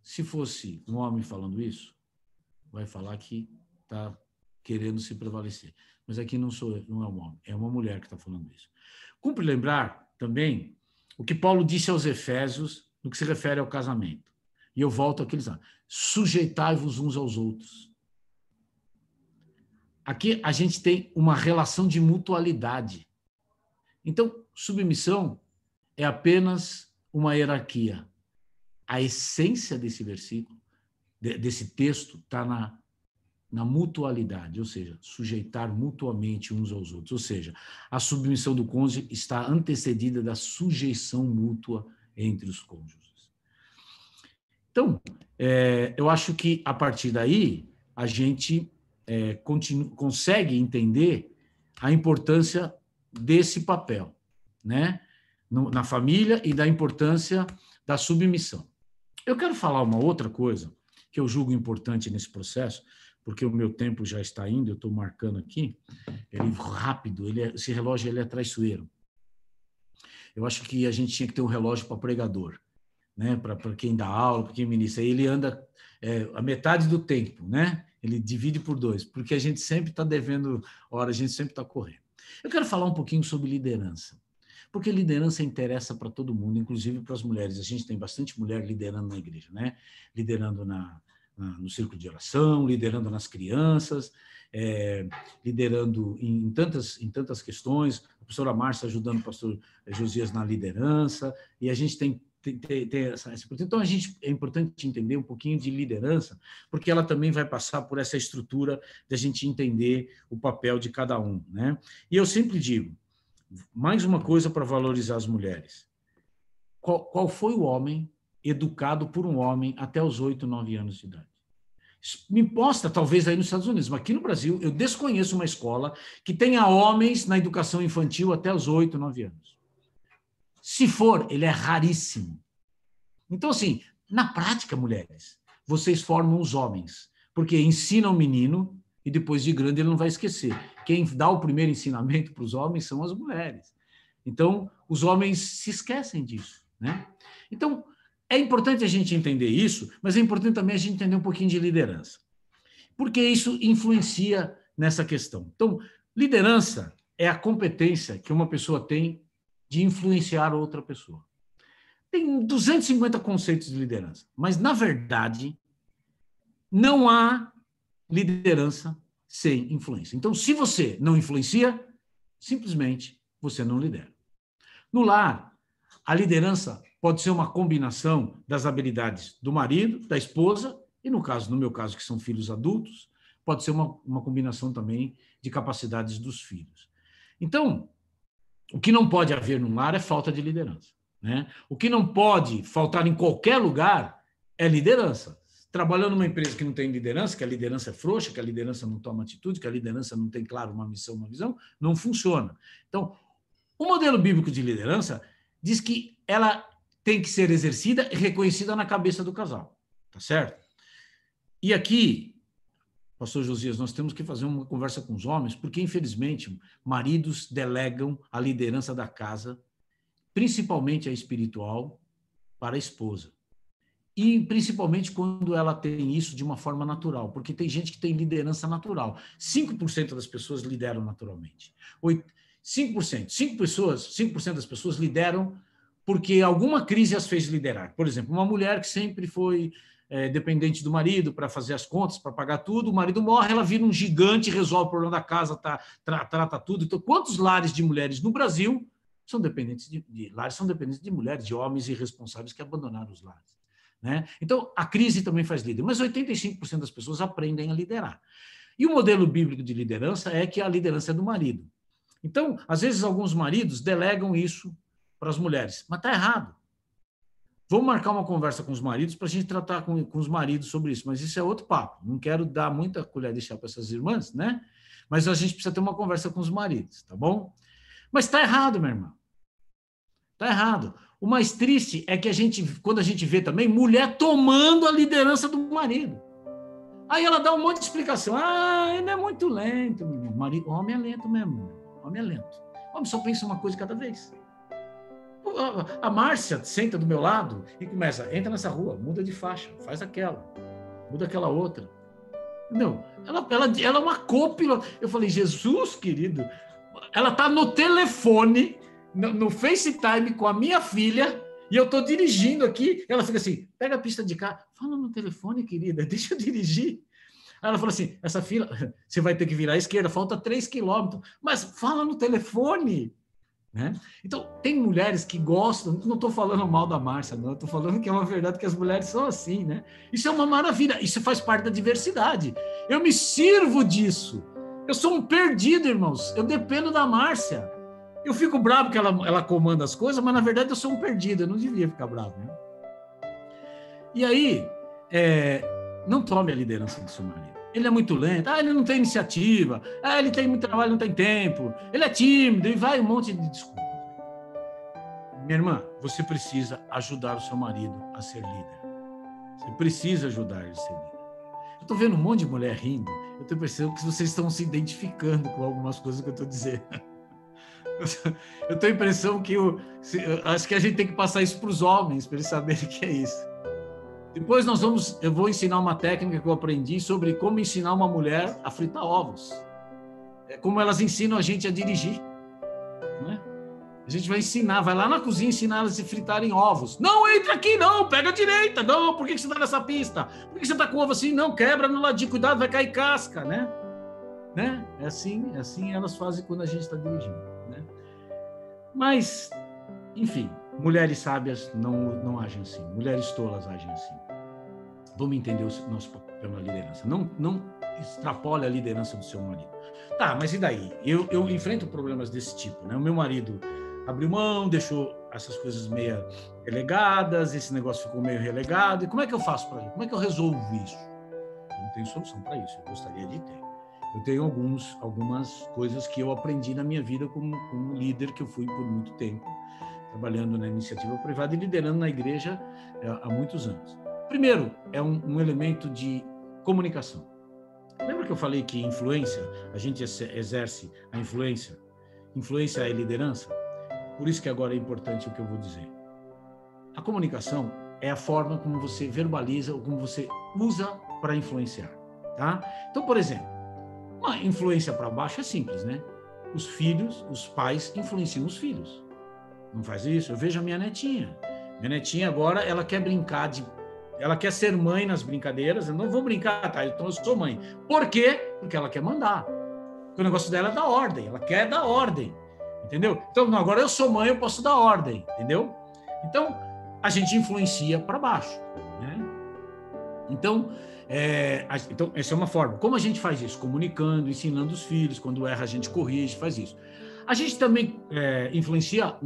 Se fosse um homem falando isso, vai falar que está querendo se prevalecer. Mas aqui não é um homem, é uma mulher que está falando isso. Cumpre lembrar também o que Paulo disse aos Efésios no que se refere ao casamento. E eu volto àqueles anos. Sujeitai-vos uns aos outros. aqui a gente tem uma relação de mutualidade. Então, submissão é apenas uma hierarquia. A essência desse versículo, desse texto, está na mutualidade, ou seja, sujeitar mutuamente uns aos outros. Ou seja, a submissão do cônjuge está antecedida da sujeição mútua entre os cônjuges. Então, eu acho que, a partir daí, a gente consegue entender a importância desse papel, né, na família, e da importância da submissão. Eu quero falar uma outra coisa que eu julgo importante nesse processo, porque o meu tempo já está indo, eu estou marcando aqui, ele rápido, esse relógio ele é traiçoeiro. Eu acho que a gente tinha que ter um relógio para pregador, né, para quem dá aula, para quem ministra. Ele anda a metade do tempo, né? Ele divide por 2, porque a gente sempre está devendo hora, a gente sempre está correndo. Eu quero falar um pouquinho sobre liderança, porque liderança interessa para todo mundo, inclusive para as mulheres. A gente tem bastante mulher liderando na igreja, né? Liderando no círculo de oração, liderando nas crianças, liderando em tantas questões. A professora Márcia ajudando o pastor Josias na liderança, e a gente tem essa. Então, é importante entender um pouquinho de liderança, porque ela também vai passar por essa estrutura de a gente entender o papel de cada um, né? E eu sempre digo, mais uma coisa para valorizar as mulheres. Qual foi o homem educado por um homem até os 8, 9 anos de idade? Me mostra, talvez, aí nos Estados Unidos, mas aqui no Brasil, eu desconheço uma escola que tenha homens na educação infantil até os 8, 9 anos. Se for, ele é raríssimo. Então, assim, na prática, mulheres, vocês formam os homens, porque ensinam o menino e depois de grande ele não vai esquecer. Quem dá o primeiro ensinamento para os homens são as mulheres. Então, os homens se esquecem disso, né? Então, é importante a gente entender isso, mas é importante também a gente entender um pouquinho de liderança, porque isso influencia nessa questão. Então, liderança é a competência que uma pessoa tem de influenciar outra pessoa. Tem 250 conceitos de liderança, mas, na verdade, não há liderança sem influência. Então, se você não influencia, simplesmente você não lidera. No lar, a liderança pode ser uma combinação das habilidades do marido, da esposa, e no meu caso, que são filhos adultos, pode ser uma combinação também de capacidades dos filhos. Então, o que não pode haver no lar é falta de liderança, né? O que não pode faltar em qualquer lugar é liderança. Trabalhando numa empresa que não tem liderança, que a liderança é frouxa, que a liderança não toma atitude, que a liderança não tem, claro, uma missão, uma visão, não funciona. Então, o modelo bíblico de liderança diz que ela tem que ser exercida e reconhecida na cabeça do casal, tá certo? E aqui, pastor Josias, nós temos que fazer uma conversa com os homens, porque, infelizmente, maridos delegam a liderança da casa, principalmente a espiritual, para a esposa. E principalmente quando ela tem isso de uma forma natural, porque tem gente que tem liderança natural. 5% das pessoas lideram naturalmente. 5% das pessoas lideram porque alguma crise as fez liderar. Por exemplo, uma mulher que sempre foi dependente do marido para fazer as contas, para pagar tudo, o marido morre, ela vira um gigante, resolve o problema da casa, trata tudo. Então, quantos lares de mulheres no Brasil são dependentes de mulheres, de homens irresponsáveis que abandonaram os lares? Né? Então, a crise também faz líder, mas 85% das pessoas aprendem a liderar. E o modelo bíblico de liderança é que a liderança é do marido. Então, às vezes, alguns maridos delegam isso para as mulheres, mas está errado. Vamos marcar uma conversa com os maridos para a gente tratar com os maridos sobre isso, mas isso é outro papo. Não quero dar muita colher de chá para essas irmãs, né? Mas a gente precisa ter uma conversa com os maridos, tá bom? Mas está errado, minha irmã. Está errado. O mais triste é que quando a gente vê também mulher tomando a liderança do marido. Aí ela dá um monte de explicação. Ele é muito lento, meu irmão. O homem é lento mesmo. O homem é lento. O homem só pensa uma coisa cada vez. A Márcia senta do meu lado e começa, entra nessa rua, muda de faixa, faz aquela, muda aquela outra. Não, ela é uma copilota. Eu falei, Jesus, querido, ela está no telefone, no FaceTime com a minha filha, e eu estou dirigindo aqui, ela fica assim, pega a pista de carro, fala no telefone, querida, deixa eu dirigir. Aí ela falou assim, essa fila, você vai ter que virar à esquerda, falta 3 quilômetros. Mas fala no telefone, né? Então, tem mulheres que gostam, não estou falando mal da Márcia, não, estou falando que é uma verdade que as mulheres são assim, né? Isso é uma maravilha, isso faz parte da diversidade. Eu me sirvo disso. Eu sou um perdido, irmãos. Eu dependo da Márcia. Eu fico bravo que ela comanda as coisas, mas na verdade eu sou um perdido, eu não devia ficar bravo, né? E aí, não tome a liderança do seu marido. Ele é muito lento, ele não tem iniciativa, ele tem muito trabalho, não tem tempo, ele é tímido, e vai um monte de desculpas. Minha irmã, você precisa ajudar o seu marido a ser líder. Você precisa ajudar ele a ser líder. Eu estou vendo um monte de mulher rindo, eu estou percebendo que vocês estão se identificando com algumas coisas que eu estou dizendo. Eu tenho a impressão que acho que a gente tem que passar isso para os homens, para eles saberem que é isso. Depois eu vou ensinar uma técnica que eu aprendi sobre como ensinar uma mulher a fritar ovos. Como elas ensinam a gente a dirigir. Não é? A gente vai ensinar, vai lá na cozinha ensinar elas a fritarem ovos. Não, entra aqui, não, pega a direita. Não, por que você está nessa pista? Por que você está com ovo assim? Não, quebra no ladinho, cuidado, vai cair casca, né? É assim elas fazem quando a gente está dirigindo, né? Mas, enfim, mulheres sábias não agem assim, mulheres tolas agem assim. Vamos entender o nosso papel na liderança. Não extrapole a liderança do seu marido. Tá, mas e daí? Eu enfrento problemas desse tipo, né? O meu marido abriu mão, deixou essas coisas meio relegadas, esse negócio ficou meio relegado. E como é que eu faço para isso? Como é que eu resolvo isso? Eu não tenho solução para isso, eu gostaria de ter. Eu tenho algumas coisas que eu aprendi na minha vida como líder, que eu fui por muito tempo, trabalhando na iniciativa privada e liderando na igreja há muitos anos. Primeiro, é um elemento de comunicação. Lembra que eu falei que influência, a gente exerce a influência? Influência é liderança? Por isso que agora é importante o que eu vou dizer. A comunicação é a forma como você verbaliza ou como você usa para influenciar, tá? Então, por exemplo, uma influência para baixo é simples, né? Os pais influenciam os filhos. Não faz isso? Eu vejo a minha netinha. Minha netinha agora, ela quer brincar ela quer ser mãe nas brincadeiras. Eu não vou brincar, tá? Então eu sou mãe. Por quê? Porque ela quer mandar. Porque o negócio dela é dar ordem. Ela quer dar ordem. Entendeu? Então, não, agora eu sou mãe, eu posso dar ordem. Entendeu? Então, a gente influencia para baixo, né? Então, essa é uma forma. Como a gente faz isso? Comunicando, ensinando os filhos. Quando erra, a gente corrige, faz isso. A gente também influencia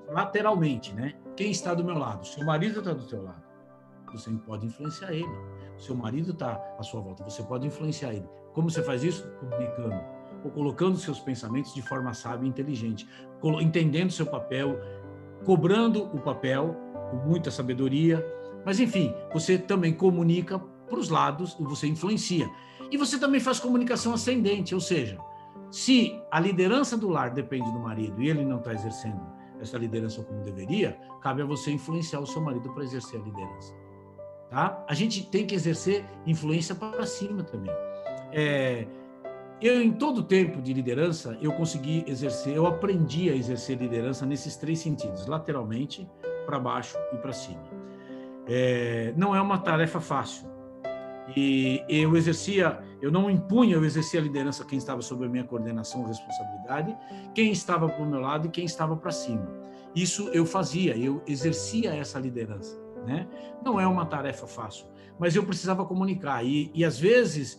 lateralmente, né? Quem está do meu lado? Seu marido está do seu lado. Você pode influenciar ele. O seu marido está à sua volta. Você pode influenciar ele. Como você faz isso? Comunicando. Ou colocando seus pensamentos de forma sábia e inteligente. Entendendo seu papel, cobrando o papel com muita sabedoria. Mas, enfim, você também comunica para os lados e você influencia. E você também faz comunicação ascendente, ou seja, se a liderança do lar depende do marido e ele não está exercendo essa liderança como deveria, cabe a você influenciar o seu marido para exercer a liderança. Tá? A gente tem que exercer influência para cima também. Em todo o tempo de liderança, eu aprendi a exercer liderança nesses 3 sentidos, lateralmente, para baixo e para cima. Não é uma tarefa fácil. E eu não impunha, eu exercia a liderança quem estava sob a minha coordenação ou responsabilidade, quem estava para o meu lado e quem estava para cima. Isso eu fazia, eu exercia essa liderança, né? Não é uma tarefa fácil, mas eu precisava comunicar. E às vezes,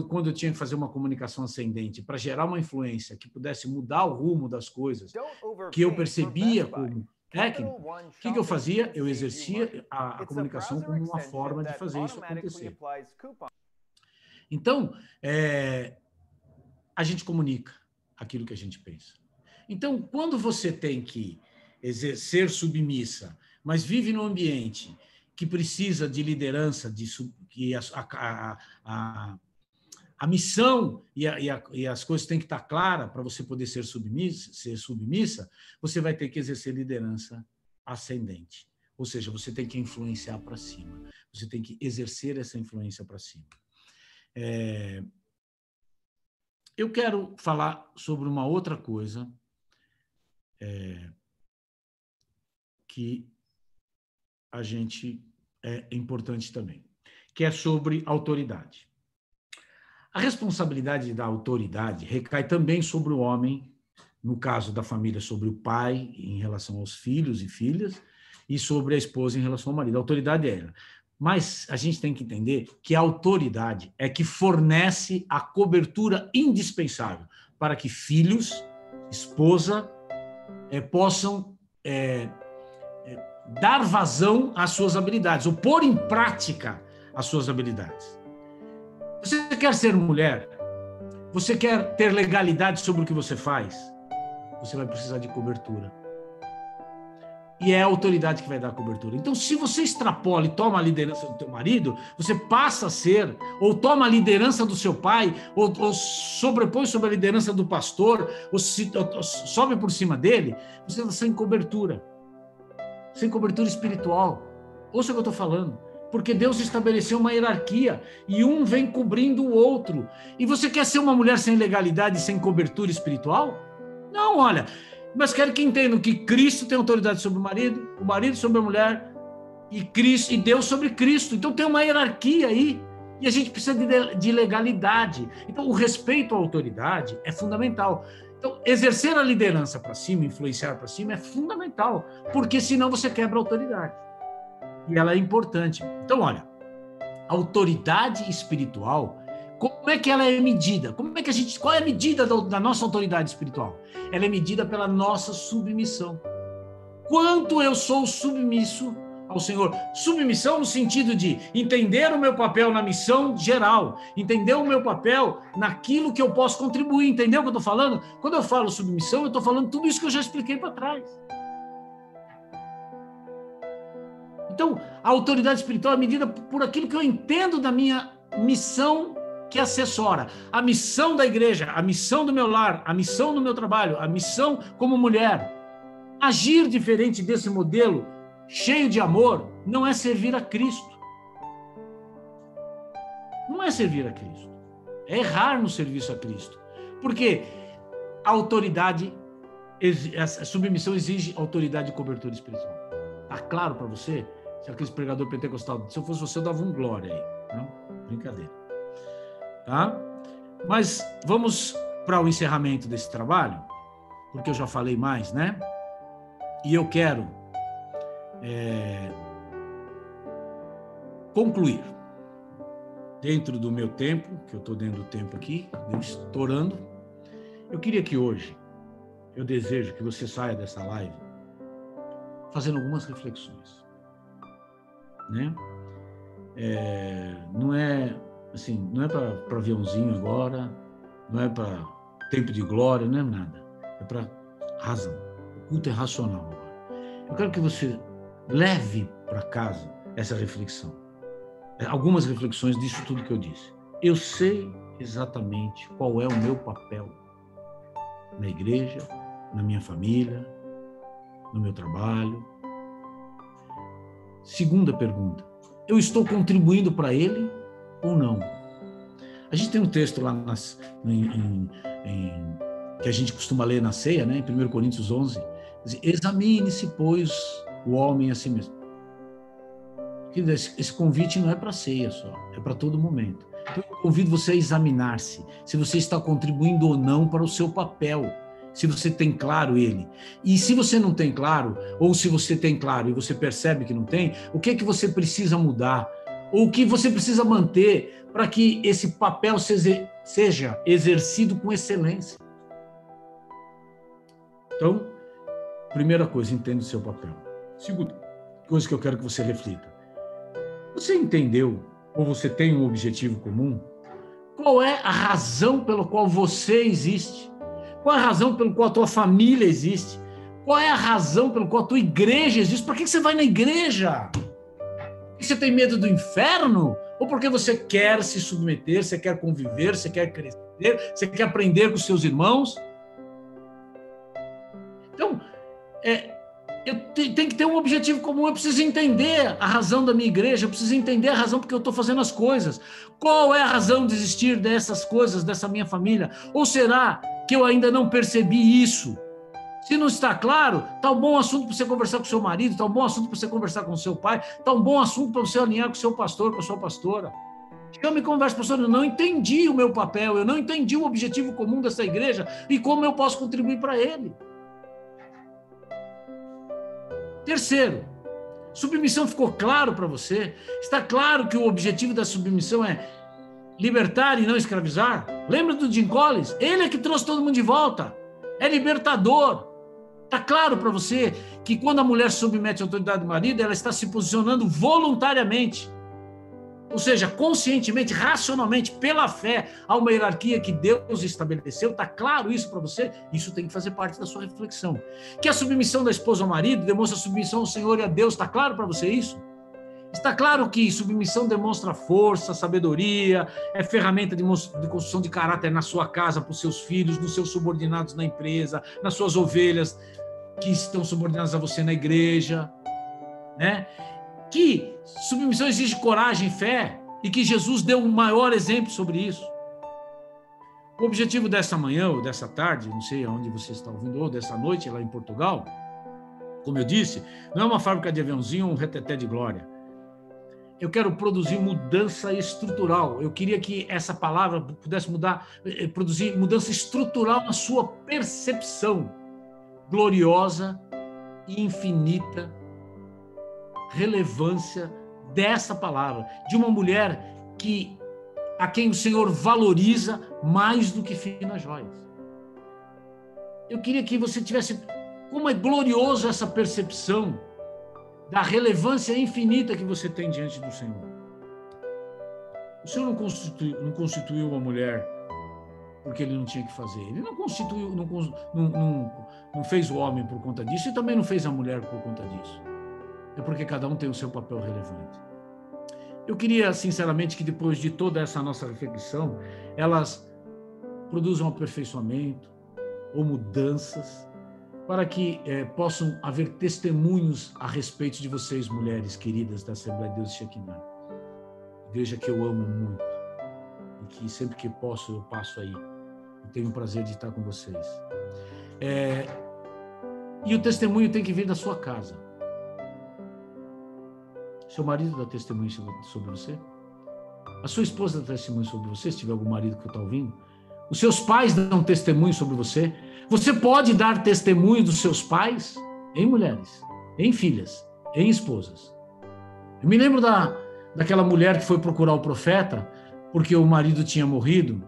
quando eu tinha que fazer uma comunicação ascendente para gerar uma influência que pudesse mudar o rumo das coisas, que eu percebia como técnico, o que eu fazia? Eu exercia a comunicação como uma forma de fazer isso acontecer. Então, a gente comunica aquilo que a gente pensa. Então, quando você tem que ser submissa, mas vive num ambiente que precisa de liderança, que a missão e as coisas têm que estar claras para você poder ser submissa, você vai ter que exercer liderança ascendente. Ou seja, você tem que influenciar para cima. Você tem que exercer essa influência para cima. Eu quero falar sobre uma outra coisa que é importante também, que é sobre autoridade. A responsabilidade da autoridade recai também sobre o homem, no caso da família, sobre o pai em relação aos filhos e filhas, e sobre a esposa em relação ao marido. A autoridade é ela. Mas a gente tem que entender que a autoridade é que fornece a cobertura indispensável para que filhos, esposa, possam dar vazão às suas habilidades, ou pôr em prática as suas habilidades. Você quer ser mulher? Você quer ter legalidade sobre o que você faz? Você vai precisar de cobertura. E é a autoridade que vai dar a cobertura. Então, se você extrapola e toma a liderança do teu marido, você passa a ser, ou toma a liderança do seu pai, ou sobrepõe sobre a liderança do pastor, ou sobe por cima dele, você está sem cobertura espiritual. Ouça o que eu estou falando. Porque Deus estabeleceu uma hierarquia e um vem cobrindo o outro. E você quer ser uma mulher sem legalidade, sem cobertura espiritual? Não, olha... Mas quero que entendam que Cristo tem autoridade sobre o marido sobre a mulher, e Cristo, e Deus sobre Cristo. Então tem uma hierarquia aí, e a gente precisa de legalidade. Então o respeito à autoridade é fundamental. Então exercer a liderança para cima, influenciar para cima é fundamental, porque senão você quebra a autoridade. E ela é importante. Então olha, a autoridade espiritual, como é que ela é medida? Qual é a medida da nossa autoridade espiritual? Ela é medida pela nossa submissão. Quanto eu sou submisso ao Senhor? Submissão no sentido de entender o meu papel na missão geral, entender o meu papel naquilo que eu posso contribuir. Entendeu o que eu estou falando? Quando eu falo submissão, eu estou falando tudo isso que eu já expliquei para trás. Então, a autoridade espiritual é medida por aquilo que eu entendo da minha missão que assessora a missão da igreja, a missão do meu lar, a missão do meu trabalho, a missão como mulher. Agir diferente desse modelo, cheio de amor, não é servir a Cristo. Não é servir a Cristo. É errar no serviço a Cristo. Porque a autoridade, a submissão exige autoridade e cobertura espiritual. Tá claro para você? Se aquele pregador pentecostal, se eu fosse você, eu dava um glória aí. Não? Brincadeira. Tá? Mas vamos para o encerramento desse trabalho, porque eu já falei mais, né? E eu quero concluir dentro do meu tempo, que eu estou dentro do tempo aqui, estourando. Eu queria que hoje, eu desejo que você saia dessa live fazendo algumas reflexões, né? Não é assim, não é para aviãozinho agora, não é para tempo de glória, não é nada. É para razão. O culto é racional agora. Eu quero que você leve para casa essa reflexão. Algumas reflexões disso tudo que eu disse. Eu sei exatamente qual é o meu papel na igreja, na minha família, no meu trabalho. Segunda pergunta. Eu estou contribuindo para ele ou não? A gente tem um texto lá que a gente costuma ler na ceia, né, em 1 Coríntios 11, diz, examine-se, pois, o homem a si mesmo. Esse convite não é para ceia só, é para todo momento. Então, eu convido você a examinar-se, se você está contribuindo ou não para o seu papel, se você tem claro ele. E se você não tem claro, ou se você tem claro e você percebe que não tem, o que é que você precisa mudar? Ou o que você precisa manter para que esse papel seja exercido com excelência? Então, primeira coisa, entenda o seu papel. Segunda coisa que eu quero que você reflita. Você entendeu, ou você tem um objetivo comum? Qual é a razão pela qual você existe? Qual é a razão pela qual a tua família existe? Qual é a razão pela qual a tua igreja existe? Por que você vai na igreja? Porque você tem medo do inferno? Ou porque você quer se submeter, você quer conviver, você quer crescer, você quer aprender com os seus irmãos? Então, eu tenho que ter um objetivo comum, eu preciso entender a razão da minha igreja, eu preciso entender a razão porque eu estou fazendo as coisas. Qual é a razão de existir dessas coisas, dessa minha família? Ou será que eu ainda não percebi isso? Se não está claro, está um bom assunto para você conversar com o seu marido, está um bom assunto para você conversar com o seu pai, está um bom assunto para você alinhar com o seu pastor, com a sua pastora. Chama e conversa, pastor, eu não entendi o meu papel, eu não entendi o objetivo comum dessa igreja e como eu posso contribuir para ele. Terceiro, submissão ficou claro para você? Está claro que o objetivo da submissão é libertar e não escravizar? Lembra do Jim Collins? Ele é que trouxe todo mundo de volta. É libertador. Está claro para você que quando a mulher submete a autoridade do marido, ela está se posicionando voluntariamente. Ou seja, conscientemente, racionalmente, pela fé, há uma hierarquia que Deus estabeleceu. Está claro isso para você? Isso tem que fazer parte da sua reflexão. Que a submissão da esposa ao marido demonstra submissão ao Senhor e a Deus. Está claro para você isso? Está claro que submissão demonstra força, sabedoria, é ferramenta de construção de caráter na sua casa, para os seus filhos, nos seus subordinados na empresa, nas suas ovelhas que estão subordinadas a você na igreja, né? Que submissão exige coragem e fé, e que Jesus deu um maior exemplo sobre isso. O objetivo dessa manhã ou dessa tarde, não sei aonde você está ouvindo, ou dessa noite lá em Portugal, como eu disse, não é uma fábrica de aviãozinho ou um reteté de glória. Eu quero produzir mudança estrutural. Eu queria que essa palavra pudesse produzir mudança estrutural na sua percepção gloriosa e infinita relevância dessa palavra, de uma mulher a quem o Senhor valoriza mais do que finas joias. Eu queria que você tivesse, como é glorioso essa percepção da relevância infinita que você tem diante do Senhor. O Senhor não constituiu uma mulher porque ele não tinha que fazer. Ele não constituiu, não fez o homem por conta disso e também não fez a mulher por conta disso. É porque cada um tem o seu papel relevante. Eu queria, sinceramente, que depois de toda essa nossa reflexão, elas produzam aperfeiçoamento ou mudanças para que possam haver testemunhos a respeito de vocês, mulheres queridas da Assembleia de Deus de Shekinah. Igreja que eu amo muito e que sempre que posso eu passo aí. Eu tenho o prazer de estar com vocês. E o testemunho tem que vir da sua casa. Seu marido dá testemunho sobre você? A sua esposa dá testemunho sobre você, se tiver algum marido que está ouvindo? Os seus pais dão testemunho sobre você? Você pode dar testemunho dos seus pais? Em mulheres, em filhas, em esposas. Eu me lembro daquela mulher que foi procurar o profeta porque o marido tinha morrido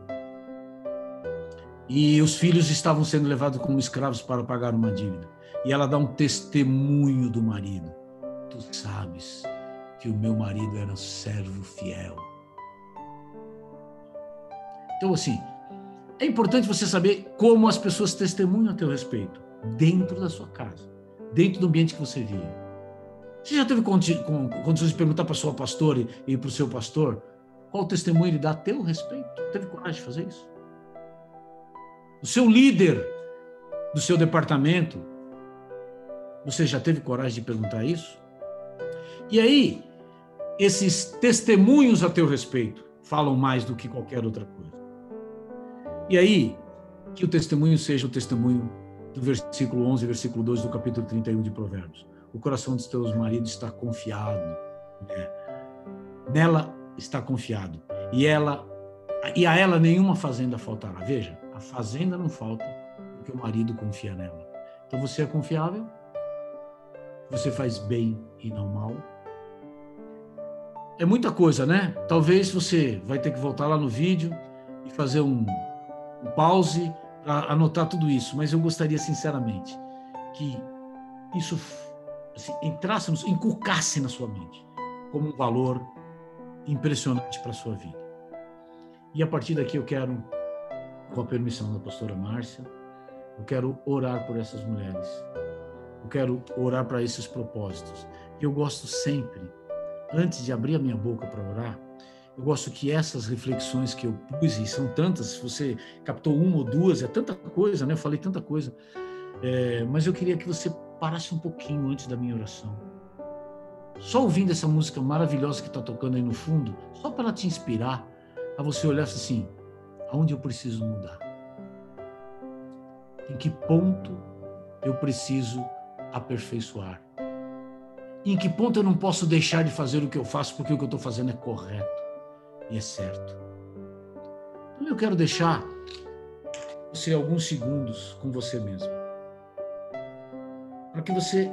e os filhos estavam sendo levados como escravos para pagar uma dívida. E ela dá um testemunho do marido. Tu sabes que o meu marido era um servo fiel. Então, assim, é importante você saber como as pessoas testemunham a teu respeito, dentro da sua casa, dentro do ambiente que você vive. Você já teve condições de perguntar para a sua pastora e para o seu pastor qual testemunho ele dá a teu respeito? Teve coragem de fazer isso? O seu líder do seu departamento, você já teve coragem de perguntar isso? E aí, esses testemunhos a teu respeito falam mais do que qualquer outra coisa. E aí, que o testemunho seja o testemunho do versículo 11, versículo 12 do capítulo 31 de Provérbios. O coração dos teus maridos está confiado, né? Nela está confiado. E a ela nenhuma fazenda faltará. Veja, a fazenda não falta porque o marido confia nela. Então você é confiável? Você faz bem e não mal? É muita coisa, né? Talvez você vai ter que voltar lá no vídeo e fazer um pause para anotar tudo isso, mas eu gostaria sinceramente que isso assim, inculcasse na sua mente como um valor impressionante para a sua vida. E a partir daqui eu quero, com a permissão da pastora Márcia, eu quero orar por essas mulheres. Eu quero orar para esses propósitos. E eu gosto sempre, antes de abrir a minha boca para orar, eu gosto que essas reflexões que eu pus, e são tantas, se você captou uma ou duas, é tanta coisa, né? Eu falei tanta coisa. Mas eu queria que você parasse um pouquinho antes da minha oração. Só ouvindo essa música maravilhosa que está tocando aí no fundo, só para te inspirar a você olhar assim, aonde eu preciso mudar? Em que ponto eu preciso aperfeiçoar? Em que ponto eu não posso deixar de fazer o que eu faço porque o que eu estou fazendo é correto? e é certo. Então eu quero deixar você alguns segundos com você mesmo, para que você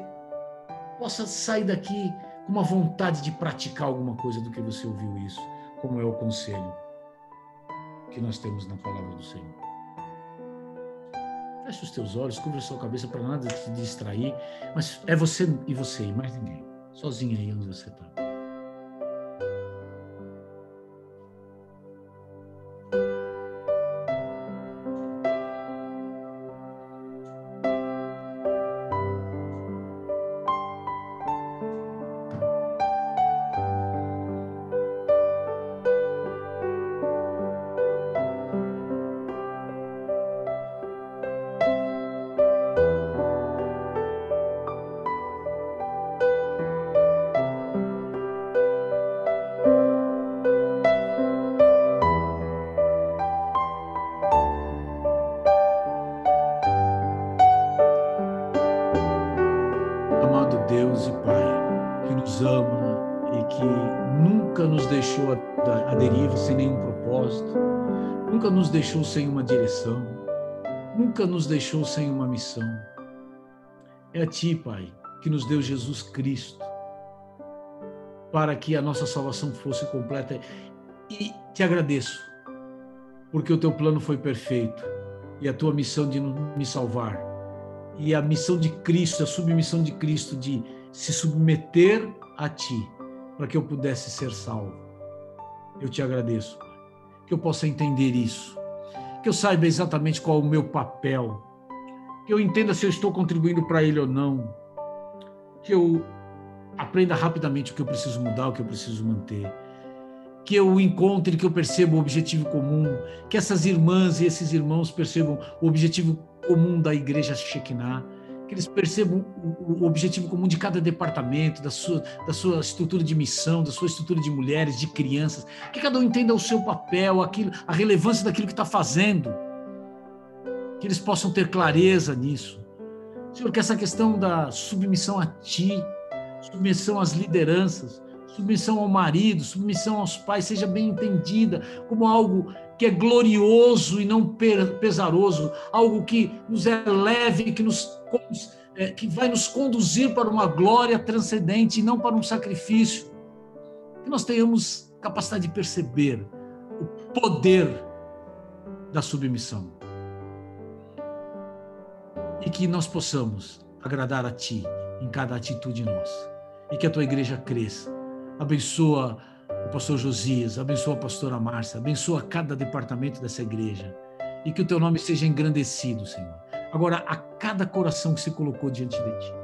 possa sair daqui com uma vontade de praticar alguma coisa do que você ouviu isso, como é o conselho que nós temos na palavra do Senhor. Feche os teus olhos, cubra a sua cabeça para nada te distrair, mas é você e mais ninguém, sozinho aí onde você está. Amado Deus e Pai, que nos ama e que nunca nos deixou à deriva sem nenhum propósito, nunca nos deixou sem uma direção, nunca nos deixou sem uma missão. É a Ti, Pai, que nos deu Jesus Cristo, para que a nossa salvação fosse completa. E Te agradeço, porque o Teu plano foi perfeito, e a Tua missão de me salvar, e a missão de Cristo, a submissão de Cristo, de se submeter a Ti, para que eu pudesse ser salvo. Eu Te agradeço, Pai, que eu possa entender isso, que eu saiba exatamente qual é o meu papel, que eu entenda se eu estou contribuindo para Ele ou não, que eu aprenda rapidamente o que eu preciso mudar, o que eu preciso manter, que eu encontre, que eu perceba o objetivo comum, que essas irmãs e esses irmãos percebam o objetivo comum da Igreja Shekinah, que eles percebam o objetivo comum de cada departamento, da sua estrutura de missão, da sua estrutura de mulheres, de crianças, que cada um entenda o seu papel, a relevância daquilo que está fazendo, que eles possam ter clareza nisso. Senhor, que essa questão da submissão a Ti, submissão às lideranças, submissão ao marido, submissão aos pais, seja bem entendida como algo que é glorioso e não pesaroso, algo que nos é leve, que vai nos conduzir para uma glória transcendente e não para um sacrifício. Que nós tenhamos capacidade de perceber o poder da submissão e que nós possamos agradar a Ti em cada atitude nossa e que a Tua igreja cresça. Abençoa o pastor Josias, abençoa a pastora Márcia, abençoa cada departamento dessa igreja e que o Teu nome seja engrandecido, Senhor. Agora, a cada coração que se colocou diante de Ti,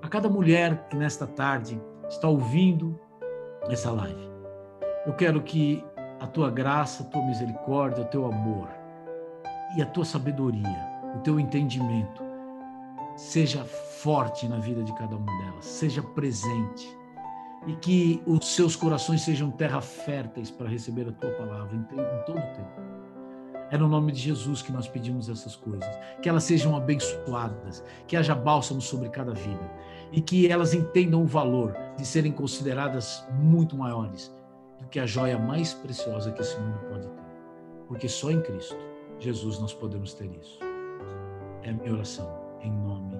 a cada mulher que nesta tarde está ouvindo essa live, eu quero que a Tua graça, a Tua misericórdia, o Teu amor e a Tua sabedoria, o Teu entendimento seja forte na vida de cada uma delas, seja presente, e que os seus corações sejam terra férteis para receber a Tua palavra em todo o tempo. É no nome de Jesus que nós pedimos essas coisas, que elas sejam abençoadas, que haja bálsamo sobre cada vida e que elas entendam o valor de serem consideradas muito maiores do que a joia mais preciosa que esse mundo pode ter, porque só em Cristo Jesus nós podemos ter isso. É a minha oração, em nome